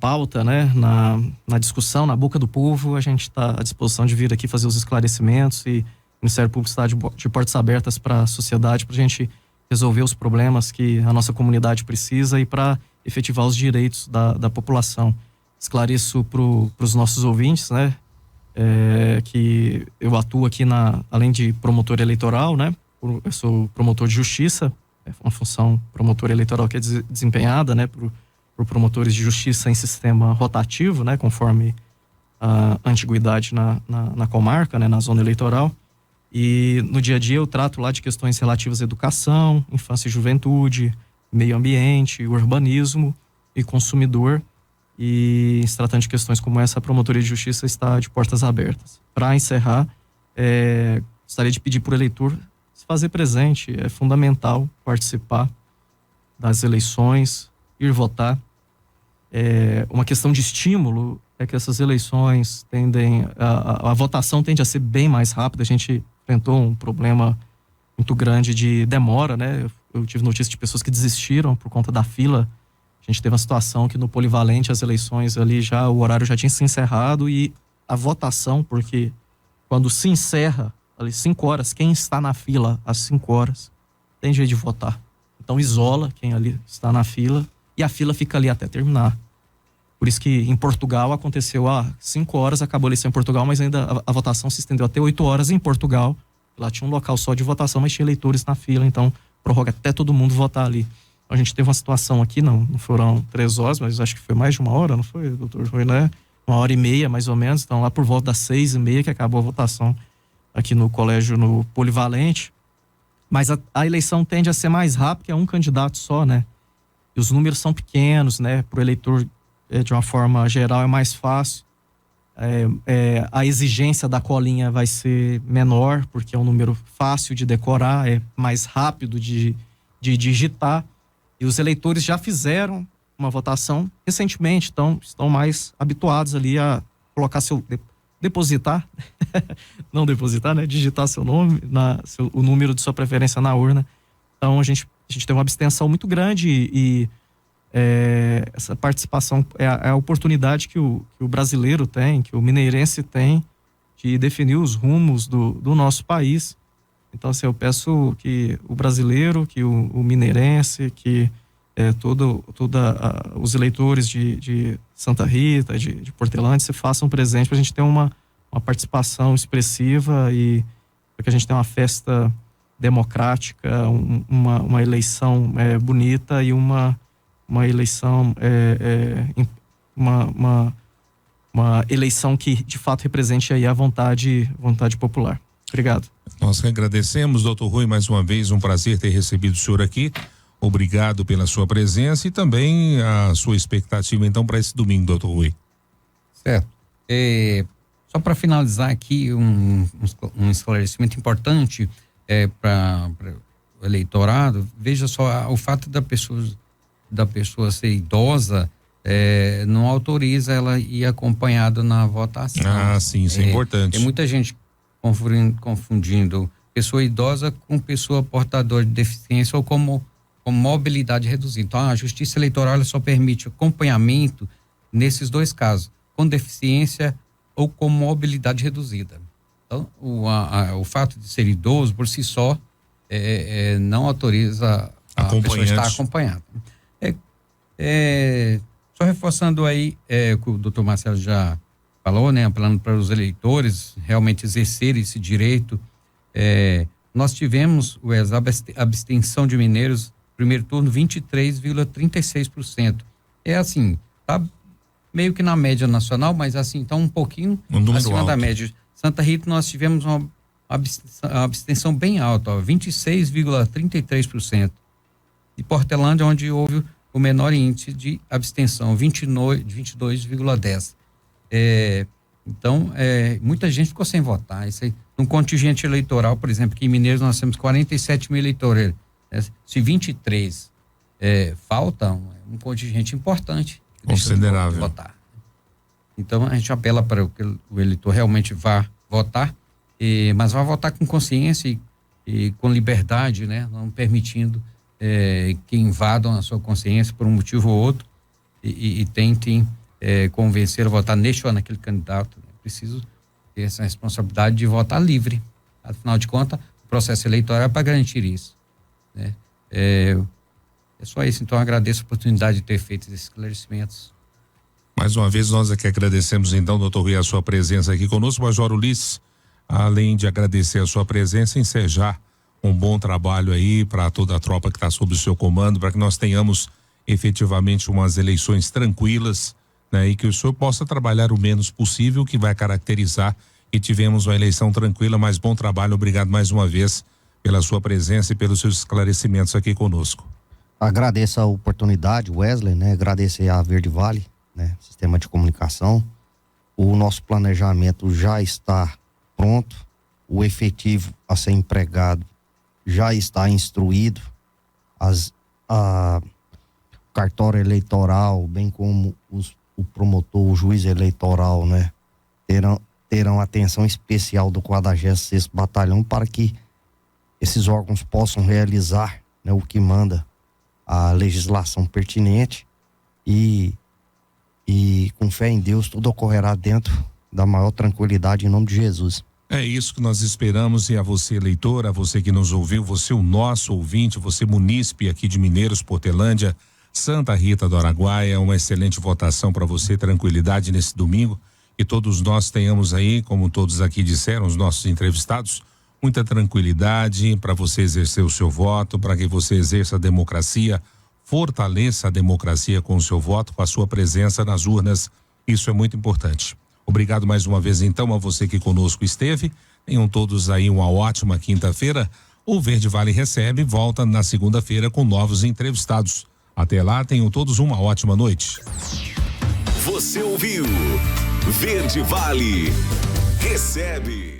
pauta, né, na discussão, na boca do povo, a gente está à disposição de vir aqui fazer os esclarecimentos, e o Ministério Público está de portas abertas para a sociedade, para a gente resolver os problemas que a nossa comunidade precisa e para efetivar os direitos da população. Esclareço para os nossos ouvintes, né, que eu atuo aqui além de promotor eleitoral, né, eu sou promotor de justiça, é uma função promotor eleitoral que é desempenhada, né, por promotores de justiça em sistema rotativo, né, conforme a antiguidade na comarca, né, na zona eleitoral. E no dia a dia eu trato lá de questões relativas à educação, infância e juventude, meio ambiente, urbanismo e consumidor. E se tratando de questões como essa, a Promotoria de Justiça está de portas abertas. Para encerrar, gostaria de pedir para o eleitor se fazer presente. É fundamental participar das eleições, ir votar. Uma questão de estímulo é que essas eleições a votação tende a ser bem mais rápida. A gente enfrentou um problema muito grande de demora, né? Eu tive notícia de pessoas que desistiram por conta da fila. A gente teve uma situação que no Polivalente as eleições ali o horário já tinha se encerrado, e a votação, porque quando se encerra ali 5 horas, quem está na fila às 5 horas tem jeito de votar. Então isola quem ali está na fila e a fila fica ali até terminar. Por isso que em Portugal aconteceu 5 horas, acabou a eleição em Portugal, mas ainda a votação se estendeu até 8 horas em Portugal. Lá tinha um local só de votação, mas tinha eleitores na fila, então prorroga até todo mundo votar ali. A gente teve uma situação aqui, não foram 3 horas, mas acho que foi mais de 1 hora, não foi, doutor? Foi, né? 1h30, mais ou menos. Então, lá por volta das 6h30 que acabou a votação aqui no colégio, no Polivalente. Mas a eleição tende a ser mais rápida, porque é um candidato só, né? E os números são pequenos, né? Para o eleitor, de uma forma geral, é mais fácil. A exigência da colinha vai ser menor, porque é um número fácil de decorar, é mais rápido de digitar. E os eleitores já fizeram uma votação recentemente, então estão mais habituados ali a colocar depositar, não depositar, né? Digitar seu nome, o número de sua preferência na urna. Então a gente tem uma abstenção muito grande e essa participação é a oportunidade que o brasileiro tem, que o mineirense tem, de definir os rumos do nosso país. Então, assim, eu peço que o brasileiro, que o mineirense, que os eleitores de Santa Rita, de Portelândia, se façam presente para a gente ter uma participação expressiva e para que a gente tenha uma festa democrática, uma eleição bonita e uma eleição uma eleição que de fato represente aí a vontade popular. Obrigado. Nós que agradecemos, doutor Rui, mais uma vez, um prazer ter recebido o senhor aqui. Obrigado pela sua presença e também a sua expectativa, então, para esse domingo, doutor Rui. Certo. Só para finalizar aqui, um esclarecimento importante para o eleitorado. Veja só, o fato da pessoa ser idosa não autoriza ela ir acompanhada na votação. Ah, sim, isso é importante. Tem muita gente confundindo pessoa idosa com pessoa portadora de deficiência ou com mobilidade reduzida. Então, a Justiça Eleitoral ela só permite acompanhamento nesses dois casos, com deficiência ou com mobilidade reduzida. Então, o fato de ser idoso por si só não autoriza a pessoa estar acompanhada. Só reforçando aí o que o doutor Marcelo já falou, né, apelando para os eleitores realmente exercerem esse direito. Nós tivemos a abstenção de mineiros, primeiro turno, 23,36%. Assim, tá meio que na média nacional, mas assim, tá um pouquinho acima alto da média. Santa Rita, nós tivemos uma abstenção bem alta, 26,33%. E Portelândia, onde houve o menor índice de abstenção, 22,10%. Então, muita gente ficou sem votar. Isso aí, num contingente eleitoral, por exemplo, aqui em Mineiros nós temos 47 mil eleitores. Se 23 falta, um contingente importante. Considerável. Votar. Então, a gente apela para que o eleitor realmente vá votar, mas vá votar com consciência e com liberdade, né? Não permitindo que invadam a sua consciência por um motivo ou outro e tentem convencer a votar neste ou naquele candidato. É preciso ter essa responsabilidade de votar livre. Afinal de contas, o processo eleitoral é para garantir isso, né? É só isso. Então, eu agradeço a oportunidade de ter feito esses esclarecimentos. Mais uma vez, nós aqui agradecemos, então, doutor Rui, a sua presença aqui conosco. Major Ulisses, além de agradecer a sua presença, ensejar um bom trabalho aí para toda a tropa que está sob o seu comando, para que nós tenhamos efetivamente umas eleições tranquilas, né? E que o senhor possa trabalhar o menos possível, que vai caracterizar e tivemos uma eleição tranquila, mas bom trabalho. Obrigado mais uma vez pela sua presença e pelos seus esclarecimentos aqui conosco. Agradeço a oportunidade, Wesley, né? Agradecer a Verde Vale, né? Sistema de comunicação. O nosso planejamento já está pronto, o efetivo a ser empregado já está instruído, a cartório eleitoral, bem como o promotor, o juiz eleitoral, né? Terão atenção especial do 46º Batalhão para que esses órgãos possam realizar, né, o que manda a legislação pertinente e com fé em Deus tudo ocorrerá dentro da maior tranquilidade em nome de Jesus. É isso que nós esperamos, e a você, eleitor, a você que nos ouviu, você o nosso ouvinte, você munícipe aqui de Mineiros, Portelândia, Santa Rita do Araguaia, uma excelente votação para você, tranquilidade nesse domingo, e todos nós tenhamos aí, como todos aqui disseram, os nossos entrevistados, muita tranquilidade para você exercer o seu voto, para que você exerça a democracia, fortaleça a democracia com o seu voto, com a sua presença nas urnas. Isso é muito importante. Obrigado mais uma vez, então, a você que conosco esteve. Tenham todos aí uma ótima quinta-feira. O Verde Vale Recebe volta na segunda-feira com novos entrevistados. Até lá, tenham todos uma ótima noite. Você ouviu Verde Vale Recebe.